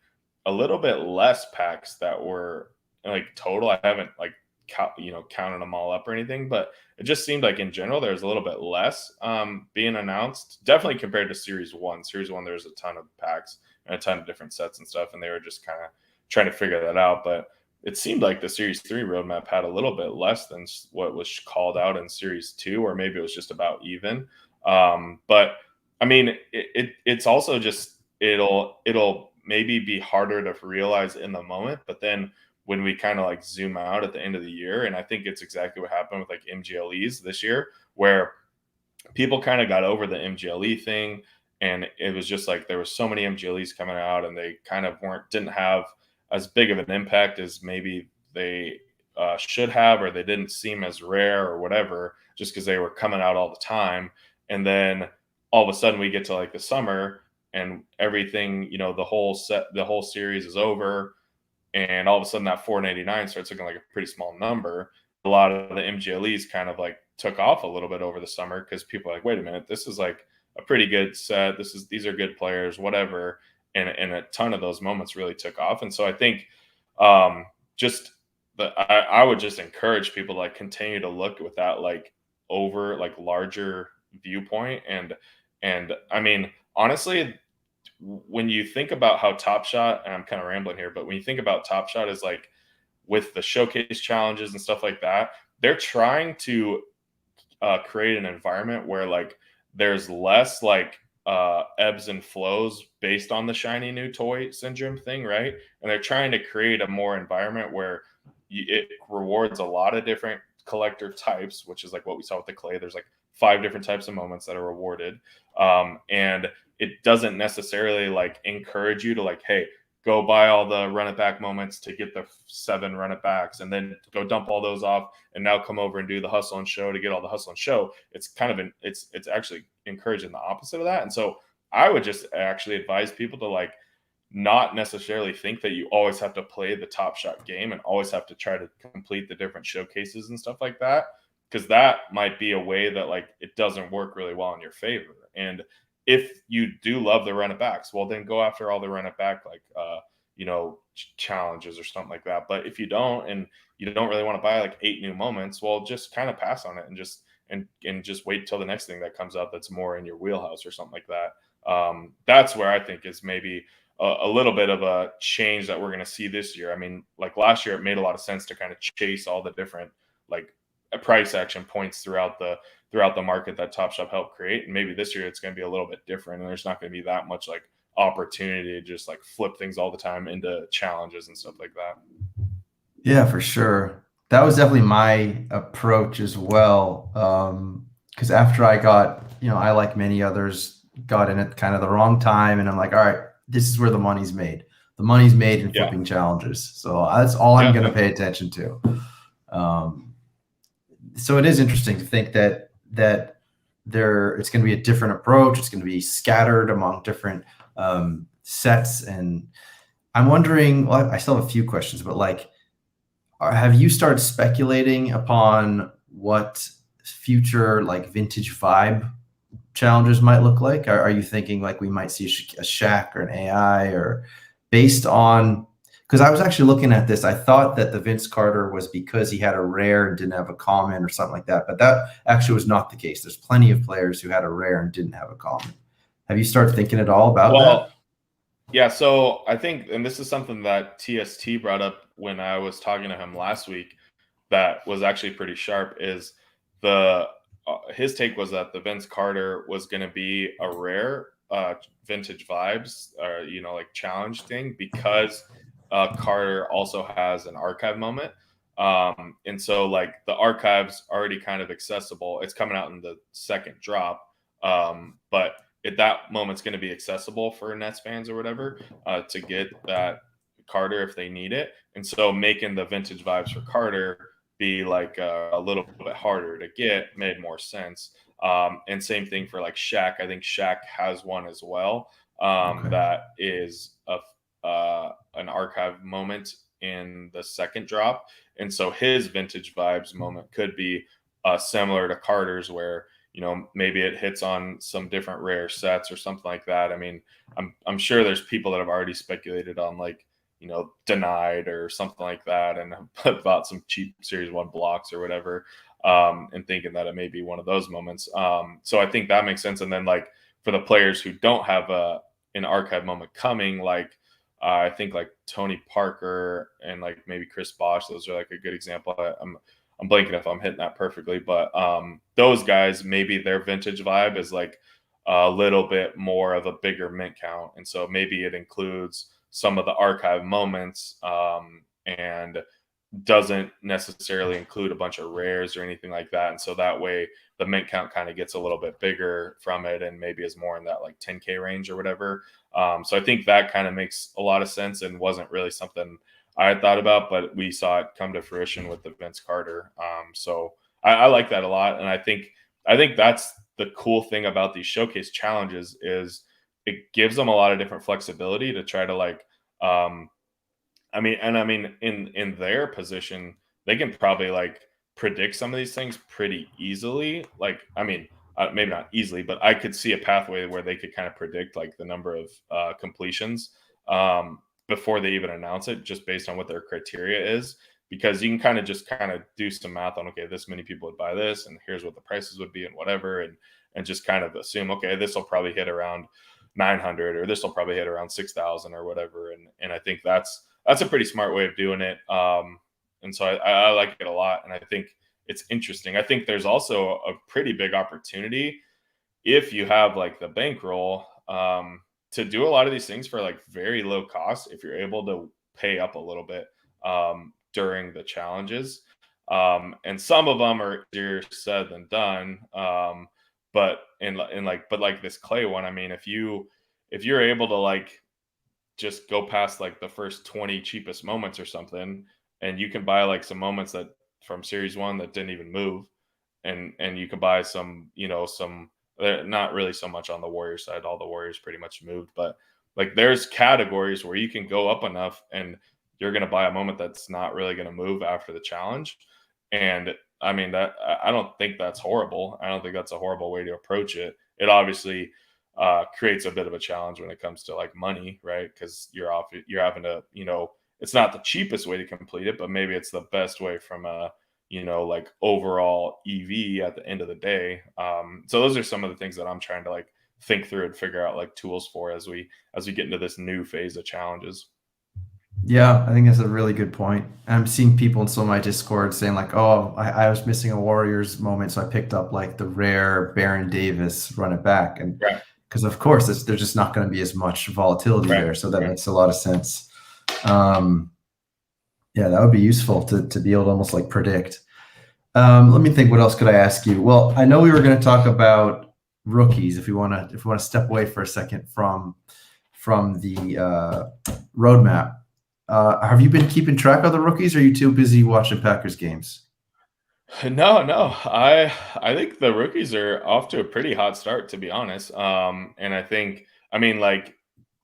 a little bit less packs that were like total. I haven't like counted them all up or anything, but it just seemed like in general there's a little bit less being announced. Definitely compared to Series 1. Series 1 there's a ton of packs and a ton of different sets and stuff, and they were just kind of trying to figure that out. But it seemed like the Series 3 roadmap had a little bit less than what was called out in Series 2, or maybe it was just about even. But I mean, it's also just it'll maybe be harder to realize in the moment, but then when we kind of like zoom out at the end of the year, and I think it's exactly what happened with like MGLEs this year, where people kind of got over the MGLE thing, and it was just like there was so many MGLEs coming out, and they kind of didn't have as big of an impact as maybe they should have, or they didn't seem as rare or whatever, just because they were coming out all the time. And then all of a sudden we get to like the summer and everything, the whole series is over, and all of a sudden that 489 starts looking like a pretty small number. A lot of the MGLEs kind of like took off a little bit over the summer because people are like, wait a minute, this is like a pretty good set. These are good players, whatever. And a ton of those moments really took off. And so I think just I would just encourage people to like continue to look with that like over like larger viewpoint. And I mean, honestly, when you think about how Top Shot, and I'm kind of rambling here, but when you think about Top Shot is like with the showcase challenges and stuff like that, they're trying to create an environment where like there's less like ebbs and flows based on the shiny new toy syndrome thing, right? And they're trying to create a more environment where it rewards a lot of different collector types, which is like what we saw with the clay. There's like 5 different types of moments that are rewarded, and it doesn't necessarily like encourage you to like, hey, go buy all the run it back moments to get the 7 run it backs and then go dump all those off and now come over and do the hustle and show to get all the hustle and show. It's kind of it's actually encouraging the opposite of that. And so I would just actually advise people to like not necessarily think that you always have to play the Top Shot game and always have to try to complete the different showcases and stuff like that, because that might be a way that like it doesn't work really well in your favor. And if you do love the run it backs, well then go after all the run it back like challenges or something like that. But if you don't, and you don't really want to buy like 8 new moments, well just kind of pass on it and just wait till the next thing that comes out that's more in your wheelhouse or something like that. That's where I think is maybe a little bit of a change that we're going to see this year. I mean, like last year, it made a lot of sense to kind of chase all the different like price action points throughout the market that Top Shop helped create. And maybe this year it's going to be a little bit different, and there's not going to be that much like opportunity to just like flip things all the time into challenges and stuff like that. Yeah, for sure. That was definitely my approach as well. Because after I got, I like many others got in at kind of the wrong time, and I'm like, all right, this is where the money's made. The money's made in Yeah. flipping challenges, so that's all I'm Yeah. going to pay attention to. So it is interesting to think that it's going to be a different approach. It's going to be scattered among different sets, and I'm wondering. Well, I still have a few questions, but like, have you started speculating upon what future like vintage vibe challenges might look like? Are you thinking like we might see a Shack or an AI, or based on, because I was actually looking at this, I thought that the Vince Carter was because he had a rare and didn't have a common or something like that, but that actually was not the case. There's plenty of players who had a rare and didn't have a common. Have you started thinking at all about that? Yeah, so I think, and this is something that TST brought up when I was talking to him last week, that was actually pretty sharp. Is the his take was that the Vince Carter was going to be a rare vintage vibes, like challenge thing, because Carter also has an archive moment. And so like the archive's already kind of accessible. It's coming out in the second drop. But at that moment's going to be accessible for Nets fans or whatever to get that Carter if they need it. And so making the vintage vibes for Carter be like a little bit harder to get made more sense. And same thing for like Shaq. I think Shaq has one as well Okay. that is an archive moment in the second drop. And so his vintage vibes moment could be similar to Carter's, where maybe it hits on some different rare sets or something like that. I mean, I'm sure there's people that have already speculated on like denied or something like that, and bought some cheap series 1 blocks or whatever, and thinking that it may be one of those moments. So I think that makes sense. And then like for the players who don't have an archive moment coming, like I think like Tony Parker and like maybe Chris Bosh, those are like a good example. I'm blanking if I'm hitting that perfectly, but those guys, maybe their vintage vibe is like a little bit more of a bigger mint count, and so maybe it includes some of the archive moments, and doesn't necessarily include a bunch of rares or anything like that. And so that way the mint count kind of gets a little bit bigger from it, and maybe is more in that like 10K range or whatever. So I think that kind of makes a lot of sense, and wasn't really something I had thought about, but we saw it come to fruition with the Vince Carter. So I like that a lot. And I think that's the cool thing about these showcase challenges, is it gives them a lot of different flexibility to try to like, I mean, in their position, they can probably like predict some of these things pretty easily. Like, I mean, maybe not easily, but I could see a pathway where they could kind of predict like the number of completions before they even announce it, just based on what their criteria is. Because you can kind of do some math on, okay, this many people would buy this, and here's what the prices would be, and whatever, and just kind of assume, okay, this will probably hit around 900, or this will probably hit around 6,000 or whatever. And I think that's a pretty smart way of doing it. And so I like it a lot, and I think it's interesting. I think there's also a pretty big opportunity if you have like the bankroll to do a lot of these things for like very low cost, if you're able to pay up a little bit during the challenges. And some of them are easier said than done. But like this clay one, I mean, if you're able to like just go past like the first 20 cheapest moments or something, and you can buy like some moments that from series 1 that didn't even move, and you can buy some, not really so much on the Warrior side, all the Warriors pretty much moved, but like there's categories where you can go up enough and you're going to buy a moment that's not really going to move after the challenge. And I mean, that I don't think that's horrible. I don't think that's a horrible way to approach it. It obviously creates a bit of a challenge when it comes to like money, right? Because you're having to, it's not the cheapest way to complete it, but maybe it's the best way from a, like overall EV at the end of the day. So those are some of the things that I'm trying to like think through and figure out like tools for as we get into this new phase of challenges. Yeah, I think that's a really good point. I'm seeing people in some of my Discord saying like, "Oh, I was missing a Warriors moment, so I picked up like the rare Baron Davis run it back," and Right. because of course there's just not going to be as much volatility Right. there, so that Right. makes a lot of sense. Yeah, that would be useful to be able to almost like predict. Let me think. What else could I ask you? Well, I know we were going to talk about rookies. If we want to step away for a second from the roadmap, have you been keeping track of the rookies? Or are you too busy watching Packers games? No. I think the rookies are off to a pretty hot start, to be honest. And I think, I mean, like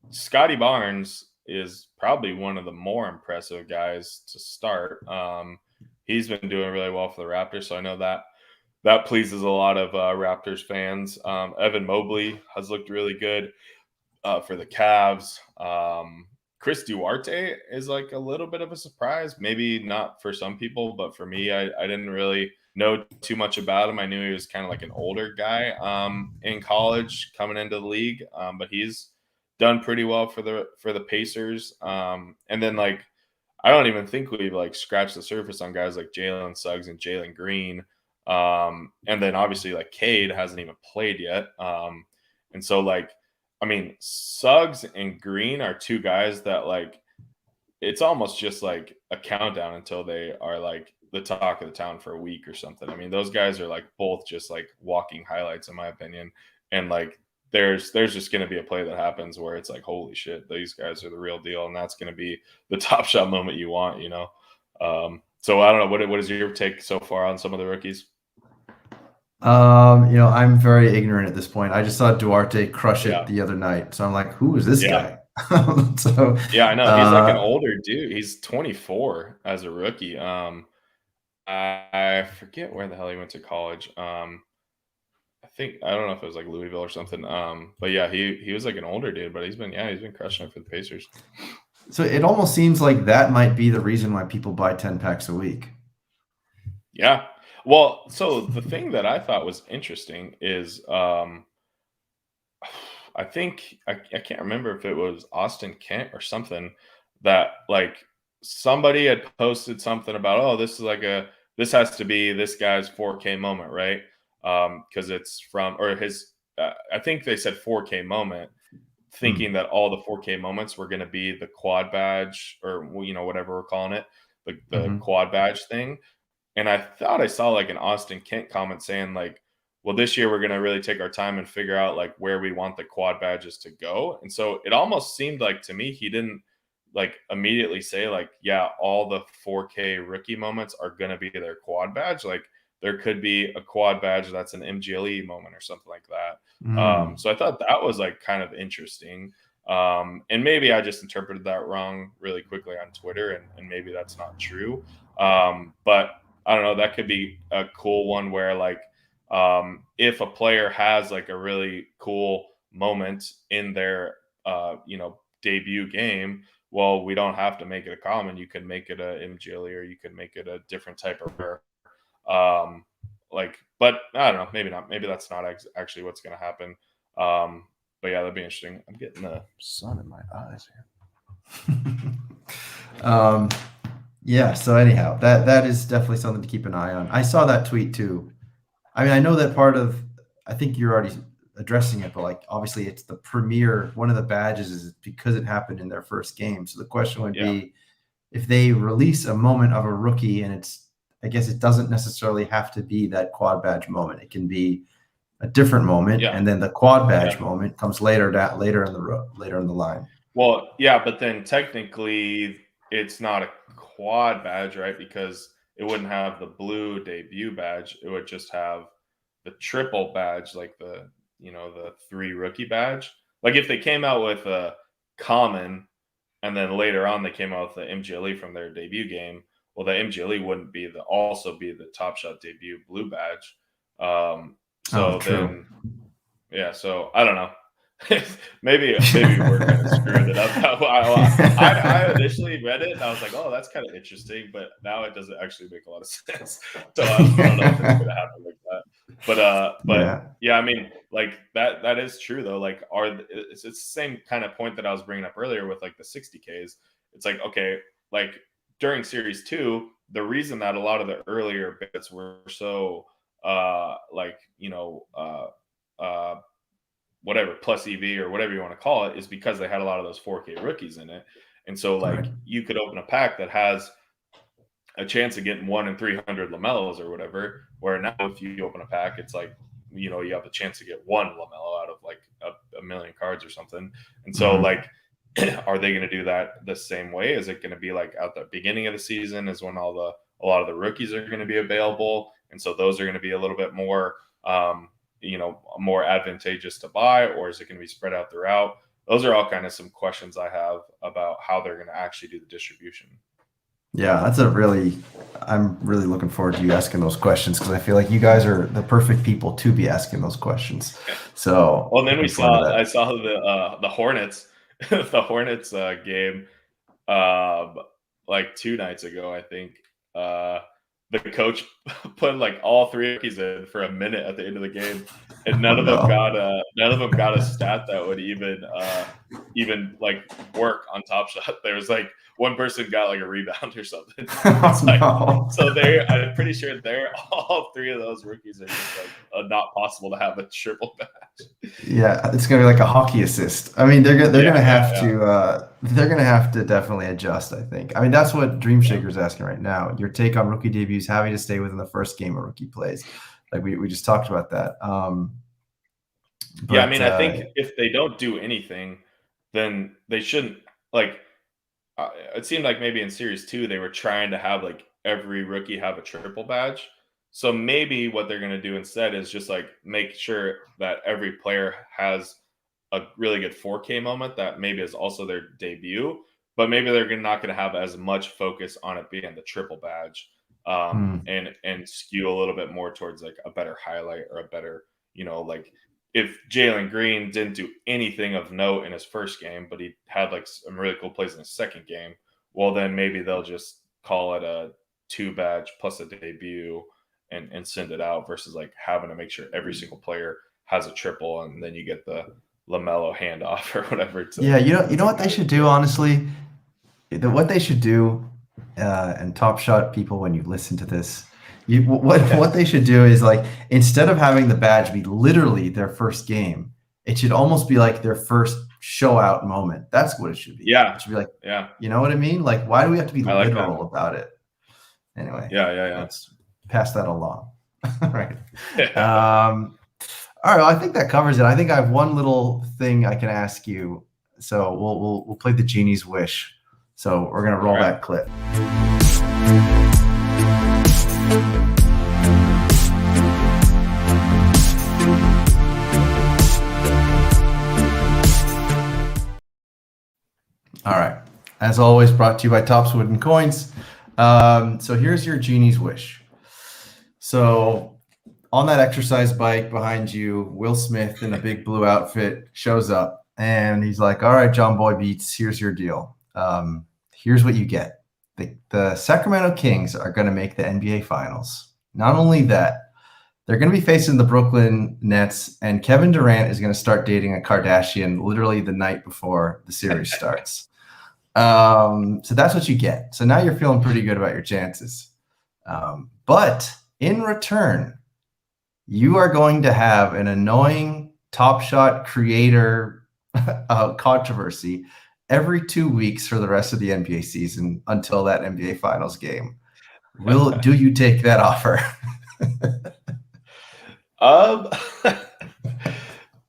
Scotty Barnes is probably one of the more impressive guys to start. He's been doing really well for the Raptors, so I know that pleases a lot of Raptors fans. Evan Mobley has looked really good for the Cavs. Chris Duarte is like a little bit of a surprise. Maybe not for some people, but for me, I didn't really know too much about him. I knew he was kind of like an older guy in college coming into the league, but he's done pretty well for the Pacers. And then like I don't even think we've like scratched the surface on guys like Jalen Suggs and Jalen Green. And then obviously like Cade hasn't even played yet. And so like I mean, Suggs and Green are two guys that like it's almost just like a countdown until they are like the talk of the town for a week or something. I mean, those guys are like both just like walking highlights in my opinion. And like there's just going to be a play that happens where it's like holy shit, these guys are the real deal, and that's going to be the top shot moment you want, you know. So I don't know what is your take so far on some of the rookies? I'm very ignorant at this point. I just saw Duarte crush it Yeah. the other night, so I'm like, who is this Yeah. guy? So, Yeah, I know. He's like an older dude. He's 24 as a rookie. I forget where the hell he went to college. I don't know if it was like Louisville or something. But yeah, he was like an older dude, but he's been crushing it for the Pacers. so it almost seems like that might be the reason why people buy 10 packs a week. Yeah. Well, so the thing that I thought was interesting is I think I can't remember if it was Austin Kent or something that like somebody had posted something about, oh, this has to be this guy's 4K moment, right? Because it's from or his I think they said 4K moment, thinking that all the 4K moments were going to be the quad badge or whatever we're calling it, the Mm-hmm. quad badge thing. And I thought I saw like an Austin Kent comment saying like, well, this year we're going to really take our time and figure out like where we want the quad badges to go. And so it almost seemed like to me, he didn't like immediately say like, yeah, all the 4K rookie moments are going to be their quad badge. Like there could be a quad badge that's an MGLE moment or something like that. Mm. So I thought that was like kind of interesting. And maybe I just interpreted that wrong really quickly on Twitter, and maybe that's not true. But I don't know. That could be a cool one where like if a player has like a really cool moment in their debut game, well, we don't have to make it a common. You can make it a MGLE or you can make it a different type of rare. But I don't know. Maybe not. Maybe that's not actually what's going to happen. But yeah, that'd be interesting. I'm getting the sun in my eyes um, yeah. So anyhow, that is definitely something to keep an eye on. I saw that tweet too. I mean, I know that part of. I think you're already addressing it, but like obviously, it's the premier. One of the badges is because it happened in their first game. So the question would Yeah. be, if they release a moment of a rookie, and I guess it doesn't necessarily have to be that quad badge moment. It can be a different moment, Yeah. and then the quad badge Yeah. moment comes later in the line. Well, yeah, but then technically it's not a quad badge, right? Because it wouldn't have the blue debut badge. It would just have the triple badge, like the 3 rookie badge. Like if they came out with a common and then later on they came out with the MGLE from their debut game, well, the MGLE wouldn't also be the Top Shot debut blue badge. Oh, So true. then, yeah, so I don't know. maybe we're kind of screwing it up. I initially read it and I was like, oh, that's kind of interesting, but now it doesn't actually make a lot of sense. So I don't know if it's going to happen like that. Yeah. yeah, I mean, like that is true though. Like, it's the same kind of point that I was bringing up earlier with like the 60Ks. It's like, okay, like during Series 2, the reason that a lot of the earlier bits were so like whatever plus EV or whatever you want to call it is because they had a lot of those 4K rookies in it, and so Right. like you could open a pack that has a chance of getting 1 in 300 lamellas or whatever. Where now, if you open a pack, it's like you have a chance to get 1 lamella out of like a million cards or something. And so, like, are they going to do that the same way? Is it going to be like at the beginning of the season is when a lot of the rookies are going to be available, and so those are going to be a little bit more more advantageous to buy, or is it going to be spread out throughout? Those are all kind of some questions I have about how they're going to actually do the distribution. Yeah, I'm really looking forward to you asking those questions because I feel like you guys are the perfect people to be asking those questions. So, well, then I saw the Hornets, the Hornets game, like 2 nights ago, I think. The coach put like all 3 rookies in for a minute at the end of the game, and none of them got a stat that would even like work on Top Shot. There was like one person got like a rebound or something. It's like, so I'm pretty sure all 3 of those rookies are just like not possible to have a triple badge. Yeah, it's gonna be like a hockey assist. I mean, they're gonna have to definitely adjust. I think. I mean, that's what Dream Shaker's asking right now. Your take on rookie debuts having to stay within the first game a rookie plays. Like we just talked about that. Yeah, I mean, I think if they don't do anything, then they shouldn't. Like, it seemed like maybe in Series 2 they were trying to have like every rookie have a triple badge. So maybe what they're going to do instead is just like make sure that every player has a really good 4K moment that maybe is also their debut, but maybe they're not going to have as much focus on it being the triple badge, and skew a little bit more towards like a better highlight or a better, like if Jalen Green didn't do anything of note in his first game, but he had like some really cool plays in his second game, well, then maybe they'll just call it a 2 badge plus a debut and send it out versus like having to make sure every single player has a triple and then you get the LaMelo handoff or whatever. Yeah, you know what they should do, honestly? What they should do, and Top Shot people, when you listen to this, what they should do is like instead of having the badge be literally their first game, it should almost be like their first show out moment. That's what it should be. Yeah, it should be like, yeah, you know what I mean? Like, why do we have to be like literal about it? Anyway, yeah. Let's pass that along. Right. All right. Well, I think that covers it. I think I have one little thing I can ask you. So we'll play the Genie's Wish. So we're gonna roll that clip. All right. As always, brought to you by Topps Wooden Coins. So here's your Genie's Wish. So on that exercise bike behind you, Will Smith in a big blue outfit shows up and he's like, all right, Jon Boy Beats, here's your deal. Here's what you get. The Sacramento Kings are going to make the NBA Finals. Not only that, they're going to be facing the Brooklyn Nets, and Kevin Durant is going to start dating a Kardashian literally the night before the series starts. So that's what you get. So now you're feeling pretty good about your chances. But in return, you are going to have an annoying Top Shot creator controversy every 2 weeks for the rest of the NBA season until that NBA Finals game. Do you take that offer?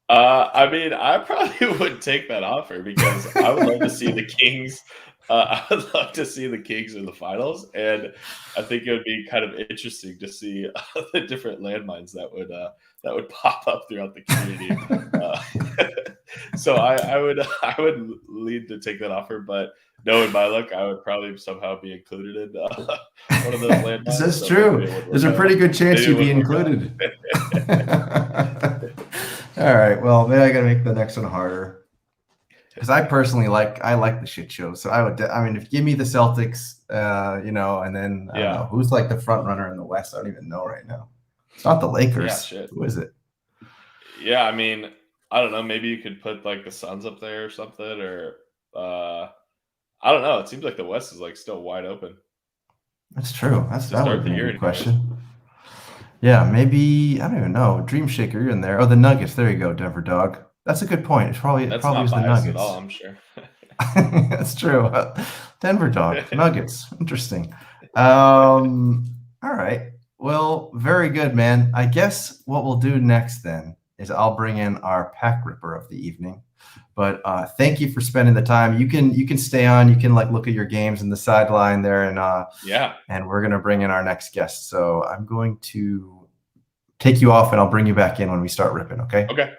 I mean, I probably would take that offer because I would love to see the Kings. I would love to see the Kings in the finals, and I think it would be kind of interesting to see the different landmines that would pop up throughout the community. So I would lead to take that offer, but knowing my luck, I would probably somehow be included in one of those landmines. That's true. There's a pretty good chance you'd be included. All right. Well, maybe I got to make the next one harder. Because I personally like the shit show. So I mean, if you give me the Celtics, and then I don't know, who's like the front runner in the West? I don't even know right now. It's not the Yeah, Lakers. shit. Who is it? Yeah, I mean, I don't know. Maybe you could put like the Suns up there or something, or I don't know. It seems like the West is like still wide open That's true. to That would start have the been a year, good anyways. question. Yeah, maybe I don't even know. Dream Shaker, you're in there. Oh, the Nuggets. There you go, Denver Dog. That's a good point. It That's probably not is the biased at all, Nuggets. I'm sure. That's true. Denver Dog, Nuggets. Interesting. All right. Well, very good, man. I guess what we'll do next then is I'll bring in our pack ripper of the evening. But thank you for spending the time. You can stay on. You can like look at your games in the sideline there, Yeah. and we're gonna bring in our next guest. So I'm going to take you off, and I'll bring you back in when we start ripping. Okay. Okay.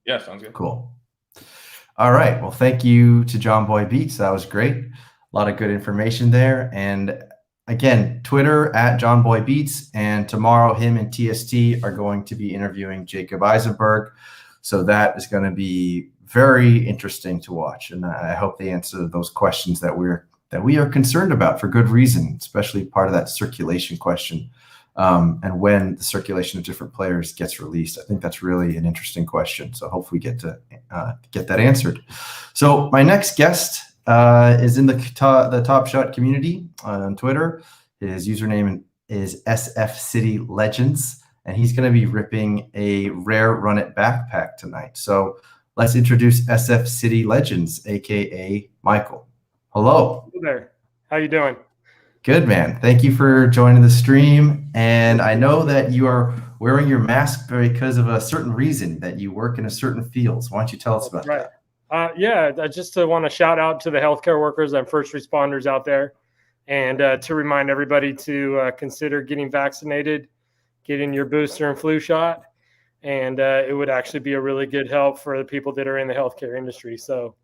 Yeah, sounds good. Cool. All right. Well, thank you to Jon Boy Beats. That was great. A lot of good information there. And again, Twitter at Jon Boy Beats. And tomorrow, him and TST are going to be interviewing Jacob Eisenberg. So that is going to be very interesting to watch. And I hope they answer those questions that we are concerned about for good reason, especially part of that circulation question. And when the circulation of different players gets released. I think that's really an interesting question. So hopefully we get to get that answered. So my next guest is in the Top Shot community on Twitter. His username is SFCityLegends, and he's going to be ripping a rare Run It backpack tonight. So let's introduce SFCityLegends, aka Michael. Hello. Hey there. How you doing? Good, man. Thank you for joining the stream. And I know that you are wearing your mask because of a certain reason, that you work in a certain field. So why don't you tell us about that? Yeah, I just want to shout out to the healthcare workers and first responders out there, and to remind everybody to consider getting vaccinated, getting your booster and flu shot, and it would actually be a really good help for the people that are in the healthcare industry. So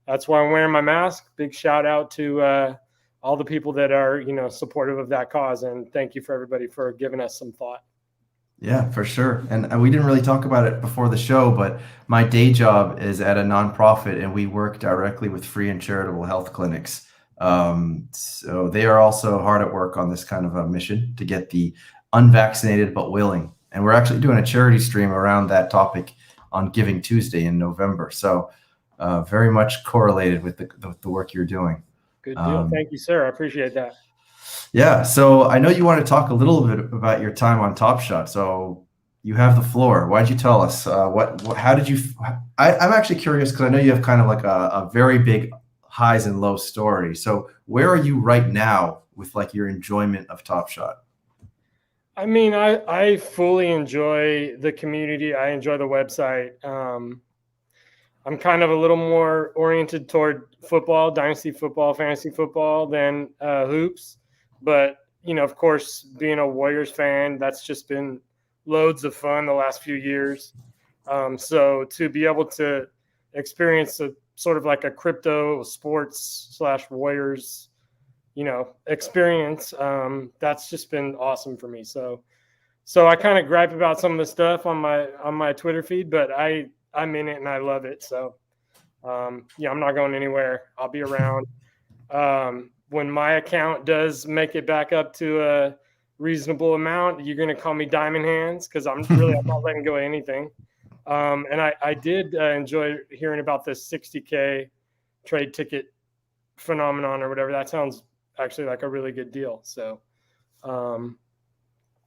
that's why I'm wearing my mask. Big shout out to all the people that are, supportive of that cause. And thank you for everybody for giving us some thought. Yeah, for sure. And we didn't really talk about it before the show, but my day job is at a nonprofit, and we work directly with free and charitable health clinics. So they are also hard at work on this kind of a mission to get the unvaccinated but willing. And we're actually doing a charity stream around that topic on Giving Tuesday in November. So very much correlated with the work you're doing. Good deal. Thank you, sir. I appreciate that. Yeah. So I know you want to talk a little bit about your time on Top Shot. So you have the floor. Why don't you tell us how did you, I'm actually curious because I know you have kind of like a very big highs and lows story. So where are you right now with like your enjoyment of Top Shot? I mean, I fully enjoy the community. I enjoy the website. I'm kind of a little more oriented toward football, dynasty football, fantasy football than hoops. But, of course, being a Warriors fan, that's just been loads of fun the last few years. So to be able to experience a sort of like a crypto sports / Warriors, experience, that's just been awesome for me. So I kind of gripe about some of the stuff on my Twitter feed, but I'm in it and I love it. So, I'm not going anywhere. I'll be around. When my account does make it back up to a reasonable amount, you're going to call me Diamond Hands because I'm not letting go of anything. And I did enjoy hearing about this 60K trade ticket phenomenon or whatever. That sounds actually like a really good deal. So, that's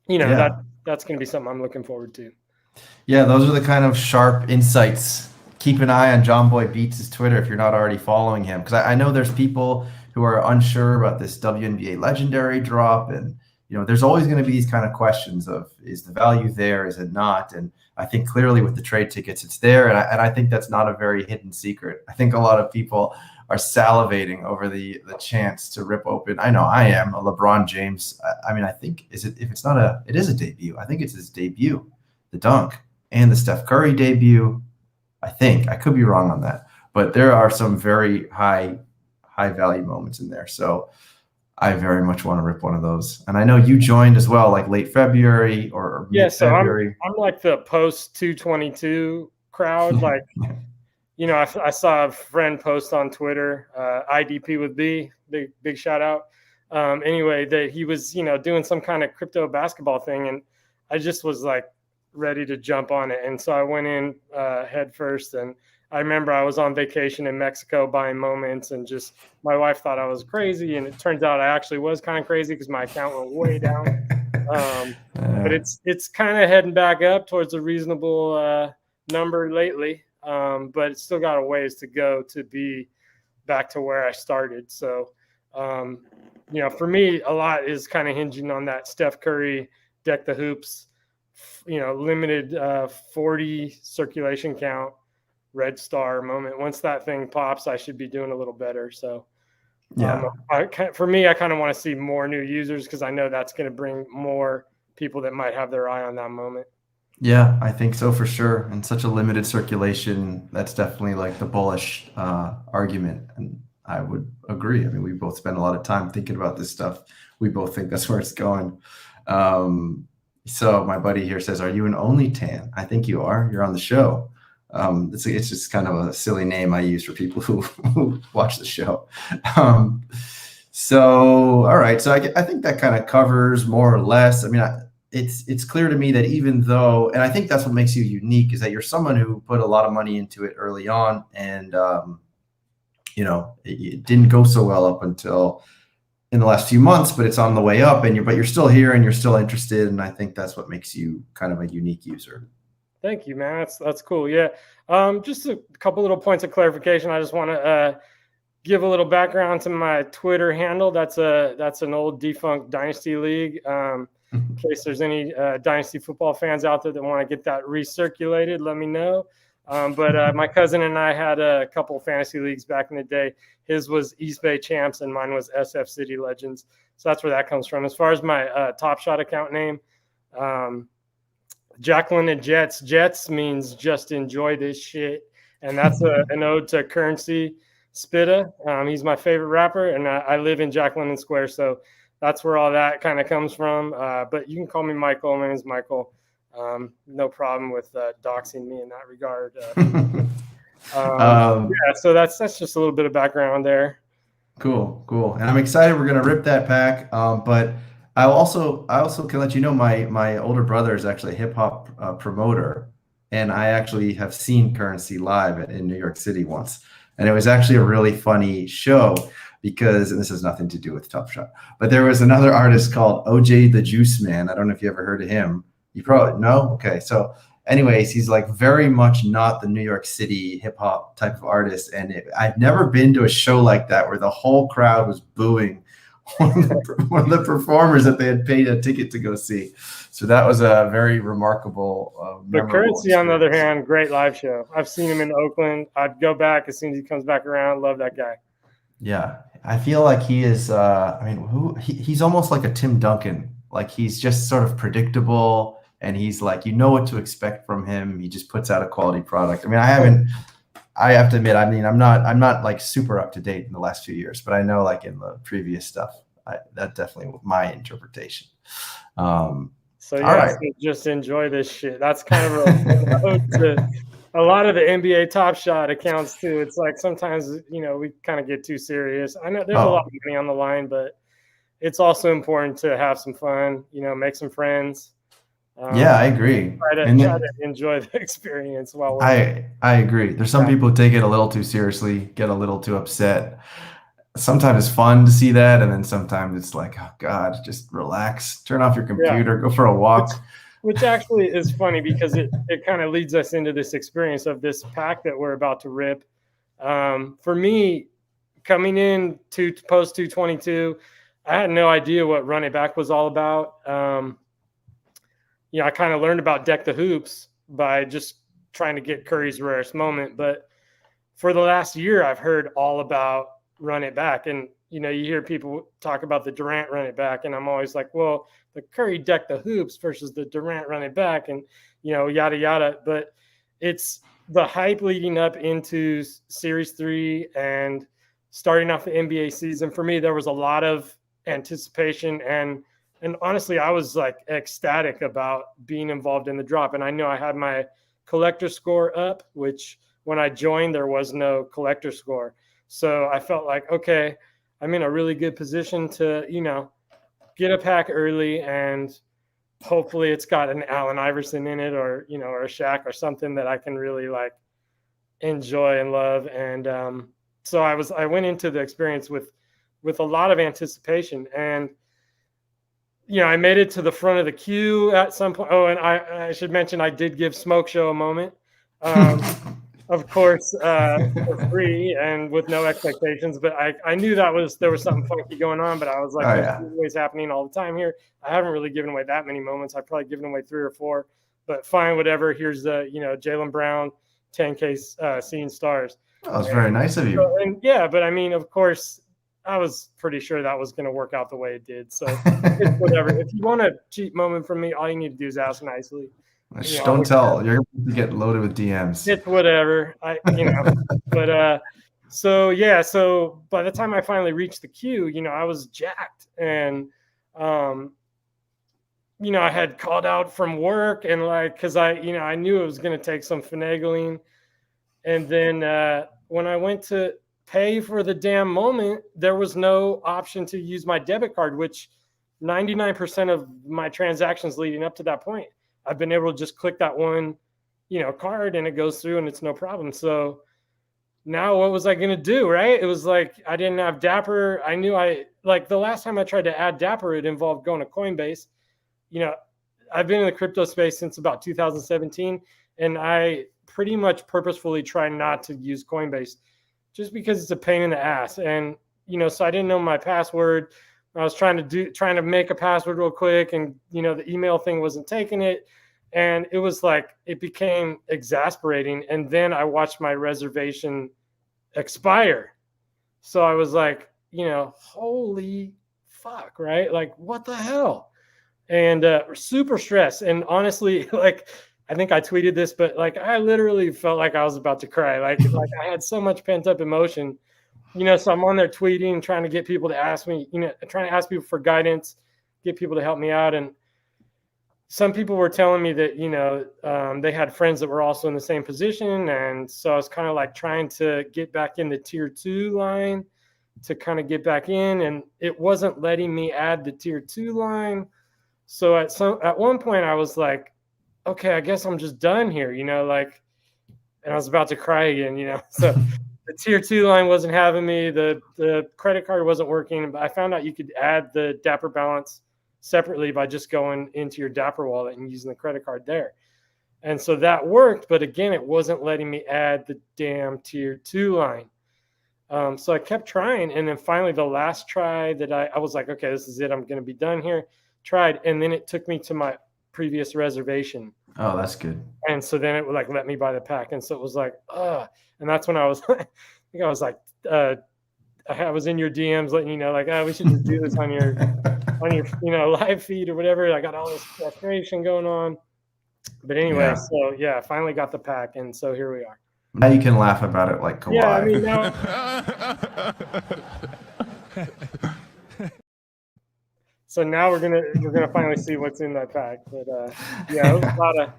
going to be something I'm looking forward to. Yeah, those are the kind of sharp insights. Keep an eye on Jon Boy Beats' Twitter if you're not already following him, because I know there's people who are unsure about this WNBA legendary drop, and there's always going to be these kind of questions of, is the value there, is it not? And I think clearly with the trade tickets, it's there, and I think that's not a very hidden secret. I think a lot of people are salivating over the chance to rip open. I know I am a LeBron James. I mean, I think it is a debut. I think it's his debut, the dunk, and the Steph Curry debut. I think I could be wrong on that, but there are some very high value moments in there. So I very much want to rip one of those. And I know you joined as well, like late February or mid-February. So I'm like the post 222 crowd. Like, I saw a friend post on Twitter, IDP with B, big shout out. Anyway, that he was, doing some kind of crypto basketball thing. And I just was like ready to jump on it. And so I went in head first. And I remember I was on vacation in Mexico buying moments, and just my wife thought I was crazy. And it turns out I actually was kind of crazy because my account went way down. But it's kind of heading back up towards a reasonable number lately. But it's still got a ways to go to be back to where I started. So, for me, a lot is kind of hinging on that Steph Curry deck the hoops, limited 40 circulation count, red star moment. Once that thing pops, I should be doing a little better. So, for me, I kind of want to see more new users because I know that's going to bring more people that might have their eye on that moment. Yeah, I think so for sure. And such a limited circulation, that's definitely like the bullish argument. And I would agree. I mean, we both spend a lot of time thinking about this stuff. We both think that's where it's going. So my buddy here says, "Are you an only tan?" I think you are. You're on the show. It's just kind of a silly name I use for people who watch the show. So, all right. So I think that kind of covers more or less. I mean, it's clear to me that even though, and I think that's what makes you unique, is that you're someone who put a lot of money into it early on, and it didn't go so well up until in the last few months, but it's on the way up, but you're still here and you're still interested, and I think that's what makes you kind of a unique user. Thank you, man. That's cool. Yeah. Just a couple little points of clarification. I just want to give a little background to my Twitter handle. That's an old defunct Dynasty League. In case there's any Dynasty football fans out there that want to get that recirculated, let me know. But my cousin and I had a couple fantasy leagues back in the day. His was East Bay Champs and mine was SFCityLegends. So that's where that comes from. As far as my Top Shot account name, Jacqueline and Jets. Jets means just enjoy this shit. And that's an ode to Currency Spitta. He's my favorite rapper, and I live in Jacqueline Square. So that's where all that kind of comes from. But you can call me Michael. My name is Michael. No problem with doxing me in that regard. So that's just a little bit of background there. Cool. And I'm excited. We're gonna rip that pack. But I also can let you know my older brother is actually a hip hop promoter, and I actually have seen Currency live in New York City once, and it was actually a really funny show because, and this has nothing to do with Top Shot, but there was another artist called OJ the Juice Man. I don't know if you ever heard of him. You probably no. Okay, so anyways, he's like very much not the New York City hip hop type of artist, and I've never been to a show like that where the whole crowd was booing one of the performers that they had paid a ticket to go see. So that was a very remarkable. The Currency, on the other hand, great live show. I've seen him in Oakland. I'd go back as soon as he comes back around. Love that guy. Yeah, I feel like he is. He's almost like a Tim Duncan. Like he's just sort of predictable, and he's like, you know what to expect from him. He just puts out a quality product. I mean, I have to admit, I mean, I'm not like super up to date in the last few years, but I know like in the previous stuff, that definitely was my interpretation. So yeah, so just enjoy this shit. That's kind of a lot of the NBA Top Shot accounts too. It's like sometimes we kind of get too serious. I know there's a lot of money on the line, but it's also important to have some fun. Make some friends. Yeah, I agree. Try to enjoy the experience while we're I agree. There's some people who take it a little too seriously, get a little too upset. Sometimes it's fun to see that, and then sometimes it's like, oh God, just relax, turn off your computer, go for a walk. Which actually is funny because it kind of leads us into this experience of this pack that we're about to rip. For me, coming in to post 222, I had no idea what Run It Back was all about. I kind of learned about Deck the Hoops by just trying to get Curry's rarest moment. But for the last year, I've heard all about Run It Back. And, you hear people talk about the Durant Run It Back. And I'm always like, well, the Curry Deck the Hoops versus the Durant Run It Back and, yada, yada. But it's the hype leading up into Series 3 and starting off the NBA season. For me, there was a lot of anticipation and honestly, I was like ecstatic about being involved in the drop. And I know I had my collector score up, which when I joined, there was no collector score. So I felt like, okay, I'm in a really good position to, get a pack early and hopefully it's got an Allen Iverson in it, or or a Shaq or something that I can really like enjoy and love. And so I went into the experience with a lot of anticipation, and I made it to the front of the queue at some point. Oh, and I should mention I did give Smoke Show a moment. Of course, for free and with no expectations. But I knew there was something funky going on. But I was like, Oh, there's yeah. giveaways happening all the time here. I haven't really given away that many moments. I've probably given away 3 or 4. But fine, whatever. Here's the Jaylen Brown 10K seeing stars. That was very nice of you. And yeah, but I mean, of course, I was pretty sure that was going to work out the way it did. So it's whatever. If you want a cheap moment from me, all you need to do is ask nicely. Don't tell. You're going to get loaded with DMs. It's whatever. But so yeah. So by the time I finally reached the queue, I was jacked, and I had called out from work, and because I knew it was going to take some finagling, and then when I went to pay for the damn moment, there was no option to use my debit card, which 99% of my transactions leading up to that point, I've been able to just click that one, card, and it goes through and it's no problem. So now what was I going to do? Right. It was like, I didn't have Dapper. I knew the last time I tried to add Dapper, it involved going to Coinbase. I've been in the crypto space since about 2017, and I pretty much purposefully try not to use Coinbase just because it's a pain in the ass. And, so I didn't know my password. I was trying to make a password real quick, and, the email thing wasn't taking it. And it was like, it became exasperating. And then I watched my reservation expire. So I was like, holy fuck, right? Like, what the hell? And super stressed. And honestly, I think I tweeted this, but I literally felt like I was about to cry. Like I had so much pent up emotion, so I'm on there tweeting, trying to get people to ask me, trying to ask people for guidance, get people to help me out. And some people were telling me that, they had friends that were also in the same position. And so I was kind of like trying to get back in the tier 2 line to kind of get back in, and it wasn't letting me add the tier 2 line. So at one point I was like, okay, I guess I'm just done here, and I was about to cry again, so the tier 2 line wasn't having me, the credit card wasn't working, but I found out you could add the Dapper balance separately by just going into your Dapper wallet and using the credit card there. And so that worked, but again, it wasn't letting me add the damn tier 2 line. So I kept trying, and then finally the last try that I was like, okay, this is it, I'm going to be done here. Tried, and then it took me to my previous reservation. Oh, that's good. And so then it would let me buy the pack. And so it was like, and that's when I was, I think I was like, I was in your DMs letting you know, we should just do this on your live feed or whatever. I got all this frustration going on. But anyway, Yeah. So yeah, I finally got the pack. And so here we are. Now you can laugh about it like Kawhi. Yeah, I mean, now. So now we're gonna finally see what's in that pack. But yeah, it was a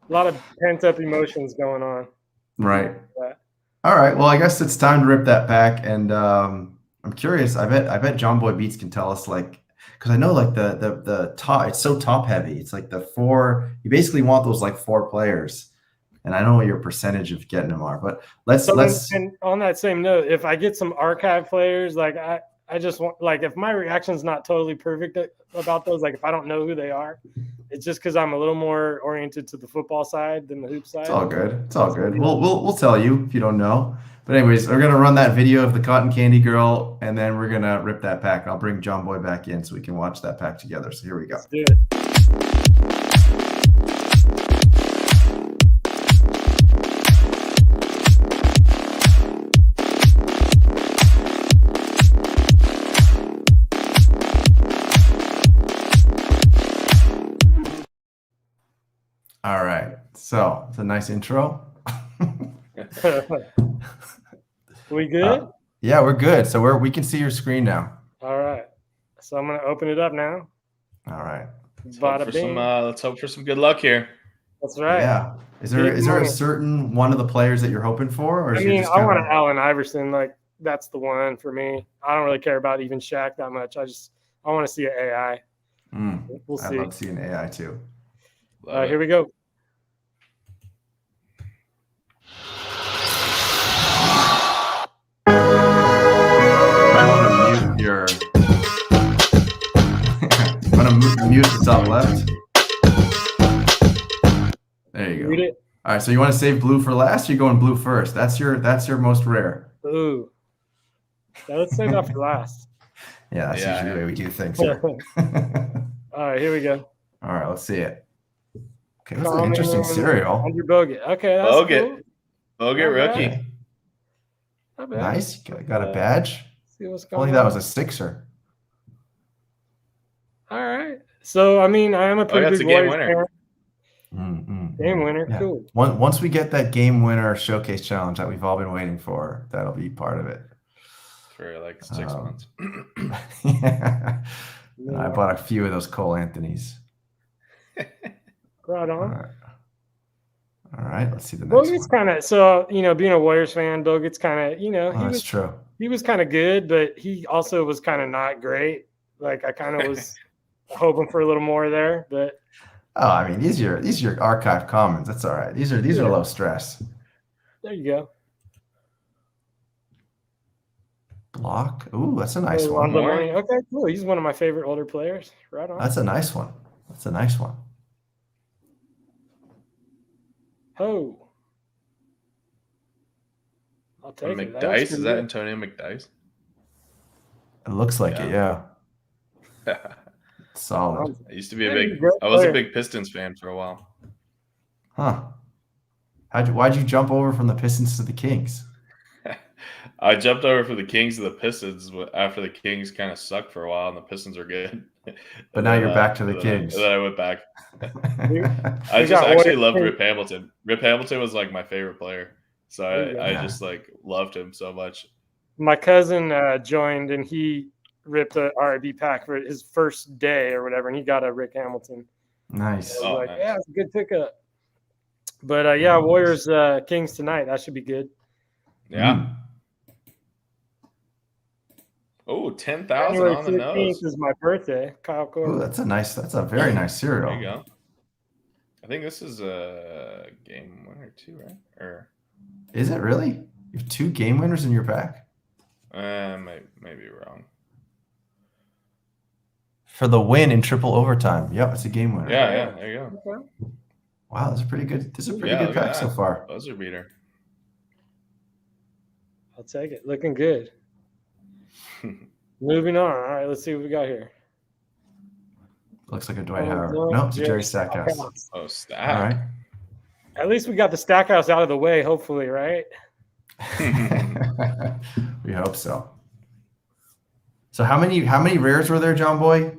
lot of pent up emotions going on. Right. All right. Well, I guess it's time to rip that pack, and I'm curious. I bet Jon Boy Beats can tell us, because I know the top. It's so top heavy. It's like the 4. You basically want those 4 players, and I know what your percentage of getting them are. But let's. And on that same note, if I get some archive players, I just want, if my reaction's not totally perfect about those, if I don't know who they are, it's just because I'm a little more oriented to the football side than the hoop side. It's all good. It's all good. We'll tell you if you don't know. But anyways, we're gonna run that video of the cotton candy girl, and then we're gonna rip that pack. I'll bring Jon Boy back in so we can watch that pack together. So here we go. Let's do it. All right. So it's a nice intro. We good? Yeah, we're good. So we can see your screen now. All right. So I'm gonna open it up now. All right. Let's hope for some good luck here. That's right. Yeah. Is there a certain one of the players that you're hoping for? Or I want an Allen Iverson. That's the one for me. I don't really care about even Shaq that much. I want to see an AI. We'll I see. love seeing AI too. All right, here we go. I want to mute your. I'm gonna mute the top left. There you Mute go. it. All right, so you want to save blue for last? Or you're going blue first. That's your most rare. Ooh. Yeah, let's save that for last. Yeah, that's Yeah, usually the yeah. way we do things here. All right, here we go. All right, let's see it. Okay, that's an interesting cereal. Andrew Bogut. Okay, that's Bogut. cool. Bogut rookie. Okay. Not bad. Nice. Got a badge. See what's If going only on. that was a Sixer. All right. So, I mean, I am a pretty that's big a game Warriors winner. fan. Game winner. Yeah. Cool. Once we get that game winner showcase challenge that we've all been waiting for, that'll be part of it. For like 6 months. Yeah. And I bought a few of those Cole Anthony's. Right on. All right, let's see the next Bogut's one. kind of, so, you know, being a Warriors fan, Bogut's kind of, you know, That's true. he was kind of good, but he also was kind of not great. Like, I kind of was hoping for a little more there, but. Oh, I mean, these are your archive comments. That's all right. These are low stress. There you go. Block. Ooh, that's a nice one. Okay, cool. He's one of my favorite older players. Right on. That's a nice one. That's a nice one. Oh. I'll take it. McDice? Is that Antonio McDice? It looks like it, yeah. Solid. I used to be I was a big Pistons fan for a while. Huh. Why'd you jump over from the Pistons to the Kings? I jumped over from the Kings to the Pistons after the Kings kind of sucked for a while and the Pistons were good. But now you're back to the Kings. And then I went back. I just actually loved Rip Hamilton. Rip Hamilton was like my favorite player. So I just like loved him so much. My cousin joined and he ripped a RIB pack for his first day or whatever, and he got a Rick Hamilton. Nice. So nice. Yeah, it's a good pickup. But yeah, Warriors Kings tonight. That should be good. Yeah. Oh, 10,000 on the nose. Is my birthday. Kyle Korver. Ooh, that's a very nice cereal. There you go. I think this is a game winner too, right? Or is it really? You have 2 game winners in your pack? May be wrong. For the win in triple overtime. Yep, it's a game winner. Yeah, there you go. Okay. Wow, this is pretty good. This is a pretty good pack so far. Buzzer beater. I'll take it. Looking good. Moving on. All right, let's see what we got here. Looks like a Dwight Howard. No, it's a Jerry Stackhouse. Oh, Stack. All right. At least we got the Stackhouse out of the way, hopefully, right? We hope so. So how many rares were there, Jon Boy,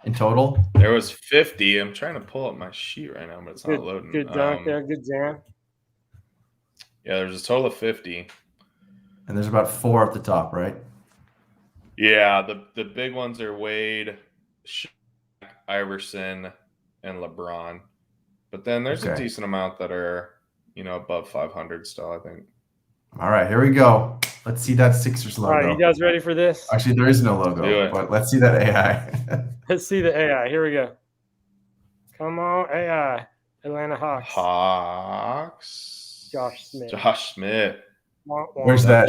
in total? There was 50. I'm trying to pull up my sheet right now, but it's not loading. Good dunk there. Good jam. Yeah, there's a total of 50. And there's about 4 at the top, right? Yeah, the big ones are Wade, Shaq, Iverson, and LeBron. But then there's a decent amount that are, above 500 still, I think. All right, here we go. Let's see that Sixers logo. All right, you guys ready for this? Actually, there is no logo, but let's see that AI. Let's see the AI. Here we go. Come on, AI. Atlanta Hawks. Hawks. Josh Smith. Where's that?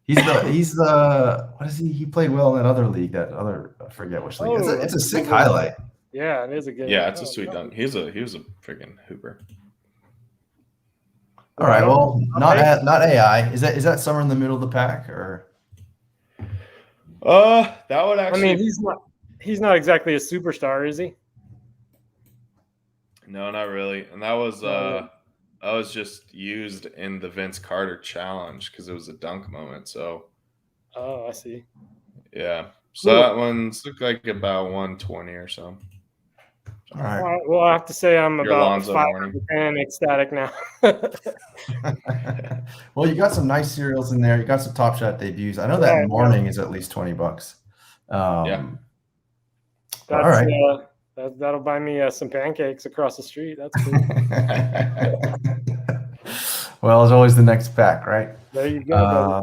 He's the what is he? He played well in that other league. I forget which league. It's a sick highlight. Yeah, it is a good. Yeah, it's a sweet dunk. He was a freaking hooper. All right, well, not AI. Is that somewhere in the middle of the pack or? That would actually. I mean, he's not exactly a superstar, is he? No, not really. And that was just used in the Vince Carter challenge because it was a dunk moment. So. Oh, I see. Yeah. So that one's looked like about 120 or so. All right. Well, I have to say I'm about 5 ecstatic now. Well, you got some nice cereals in there. You got some Top Shot debuts. I know that morning is at least $20. Yeah. All right. That'll buy me some pancakes across the street. That's cool. Well, it's always the next pack, right? There you go. All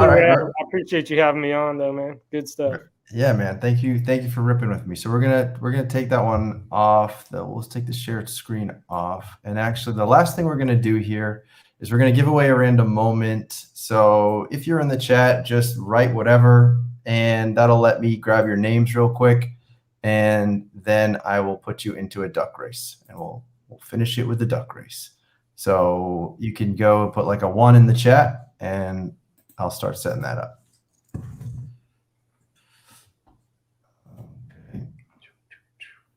right. I appreciate you having me on, though, man. Good stuff. Yeah, man. Thank you for ripping with me. So we're gonna take that one off. Let's take the shared screen off. And actually, the last thing we're gonna do here is we're gonna give away a random moment. So if you're in the chat, just write whatever, and that'll let me grab your names real quick, and then I will put you into a duck race, and we'll finish it with the duck race. So you can go and put like a 1 in the chat, and I'll start setting that up.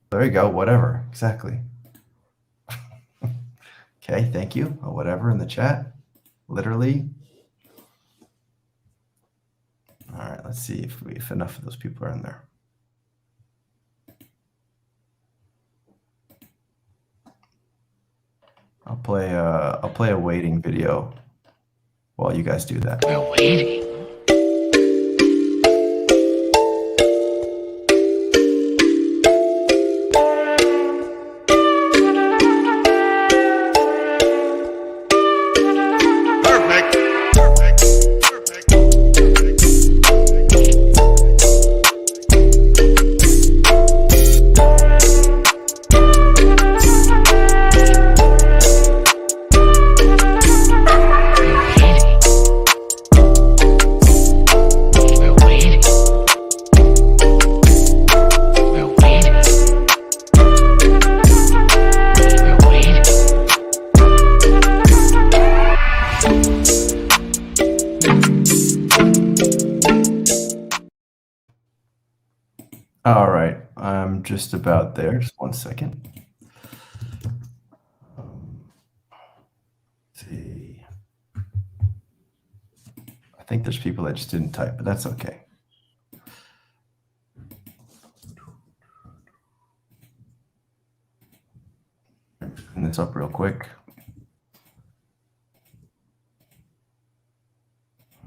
There you go. Whatever. Exactly. Okay. Thank you. Or whatever in the chat. Literally. All right. Let's see if enough of those people are in there. I'll play a waiting video while you guys do that. We're waiting. All right, I'm just about there. Just 1 second. Let's see. I think there's people that just didn't type, but that's okay. Bring this up real quick.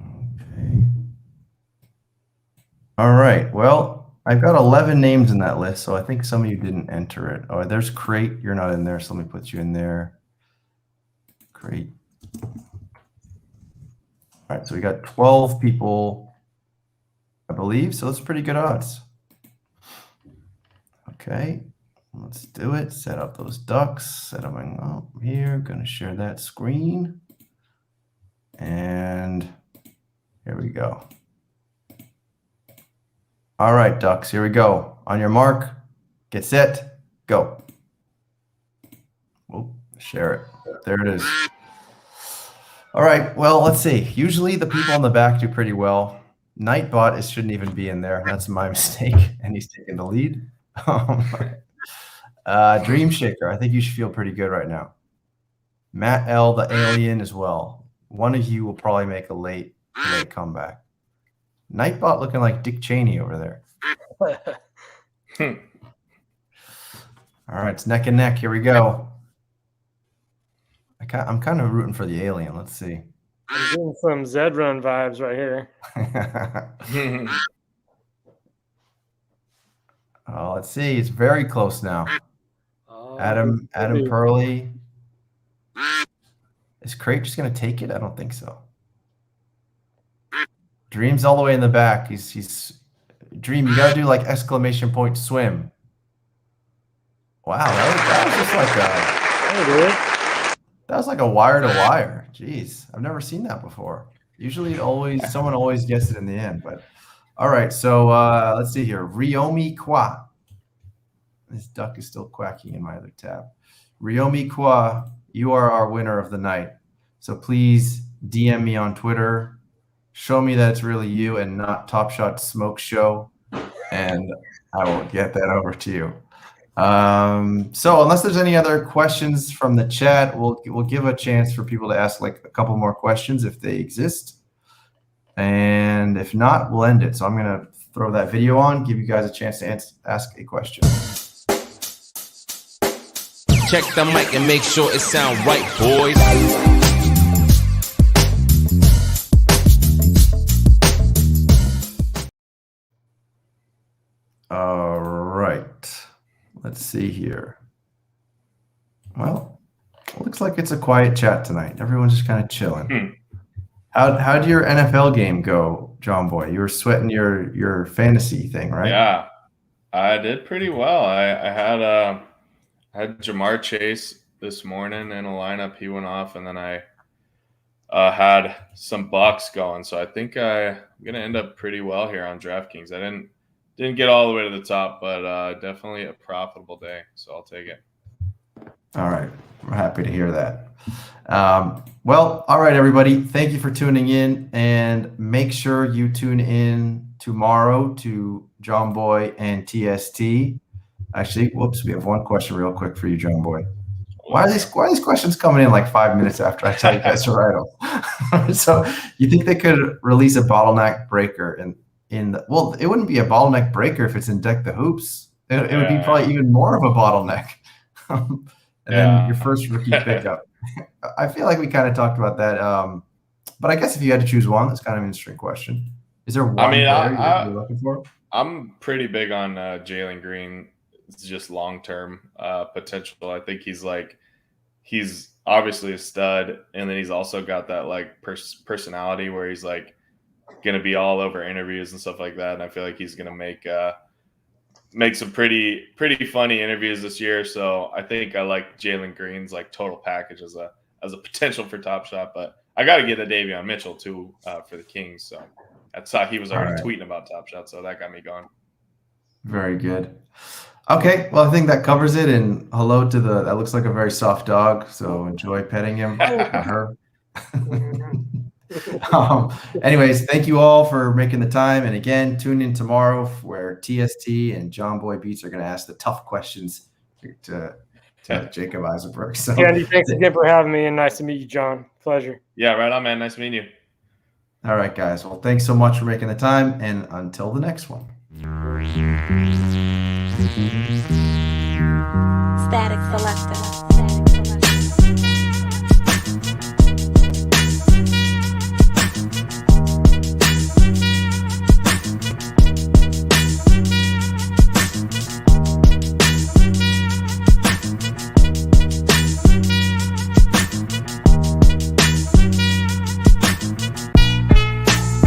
Okay. All right, well, I've got 11 names in that list, so I think some of you didn't enter it. Oh, there's Crate. You're not in there, so let me put you in there. Crate. All right, so we got 12 people, I believe, so that's pretty good odds. Okay, let's do it. Set up those ducks. Set them up here. Going to share that screen. And here we go. All right, ducks, here we go. On your mark, get set, go. We'll share it. There it is. All right, well, let's see. Usually the people in the back do pretty well. Nightbot shouldn't even be in there. That's my mistake, and he's taking the lead. Dream Shaker, I think you should feel pretty good right now. Matt L, the alien as well. One of you will probably make a late comeback. Nightbot looking like Dick Cheney over there. All right, it's neck and neck. Here we go. I'm kind of rooting for the alien. Let's see. I'm getting some Zed Run vibes right here. Oh, let's see. It's very close now. Oh, Adam Purley. Is Crate just going to take it? I don't think so. Dream's all the way in the back. He's Dream, you got to do like exclamation point swim. Wow, that was just like a wire to wire. Jeez, I've never seen that before. Usually someone always gets it in the end, but all right, so let's see here. Ryomi Kwa. This duck is still quacking in my other tab. Ryomi Kwa, you are our winner of the night. So please DM me on Twitter. Show me that it's really you and not Top Shot Smoke Show, and I will get that over to you. So unless there's any other questions from the chat, we'll give a chance for people to ask like a couple more questions if they exist. And if not, we'll end it. So I'm going to throw that video on, give you guys a chance to ask a question. Check the mic and make sure it sound right, boys. All right. Let's see here. Well, it looks like it's a quiet chat tonight. Everyone's just kind of chilling. How'd your NFL game go, Jon Boy? You were sweating your fantasy thing, right? Yeah, I did pretty well. I had Jamar Chase this morning in a lineup. He went off, and then I had some Bucks going. So I think I'm gonna end up pretty well here on DraftKings. I didn't get all the way to the top, but definitely a profitable day. So I'll take it. All right. We're happy to hear that. Well, all right, everybody. Thank you for tuning in, and make sure you tune in tomorrow to Jon Boy and TST. Actually, whoops, we have one question real quick for you, Jon Boy. Why are these questions coming in like 5 minutes after I tell you guys to write them? So you think they could release a bottleneck breaker well, it wouldn't be a bottleneck breaker if it's in Deck the Hoops. It would be probably even more of a bottleneck. And then your first rookie pickup. I feel like we kind of talked about that. But I guess if you had to choose one, that's kind of an interesting question. Is there one player you're looking for? I'm pretty big on Jalen Green. It's just long-term potential. I think he's obviously a stud, and then he's also got that like personality where he's like going to be all over interviews and stuff like that. And I feel like he's going to make some pretty funny interviews this year. So I think I like Jalen Green's like total package as a potential for Top Shot. But I got to get a Davion Mitchell too for the Kings. So I saw he was already tweeting about Top Shot, so that got me going. Very good. Okay, well, I think that covers it. And hello to that looks like a very soft dog. So enjoy petting him or her. Anyways, thank you all for making the time. And again, tune in tomorrow where TST and Jon Boy Beats are going to ask the tough questions to Jacob Eisenberg. So, Andy, thanks again for having me, and nice to meet you, John. Pleasure. Yeah, right on, man. Nice meeting you. All right, guys. Well, thanks so much for making the time, and until the next one. Static Selector.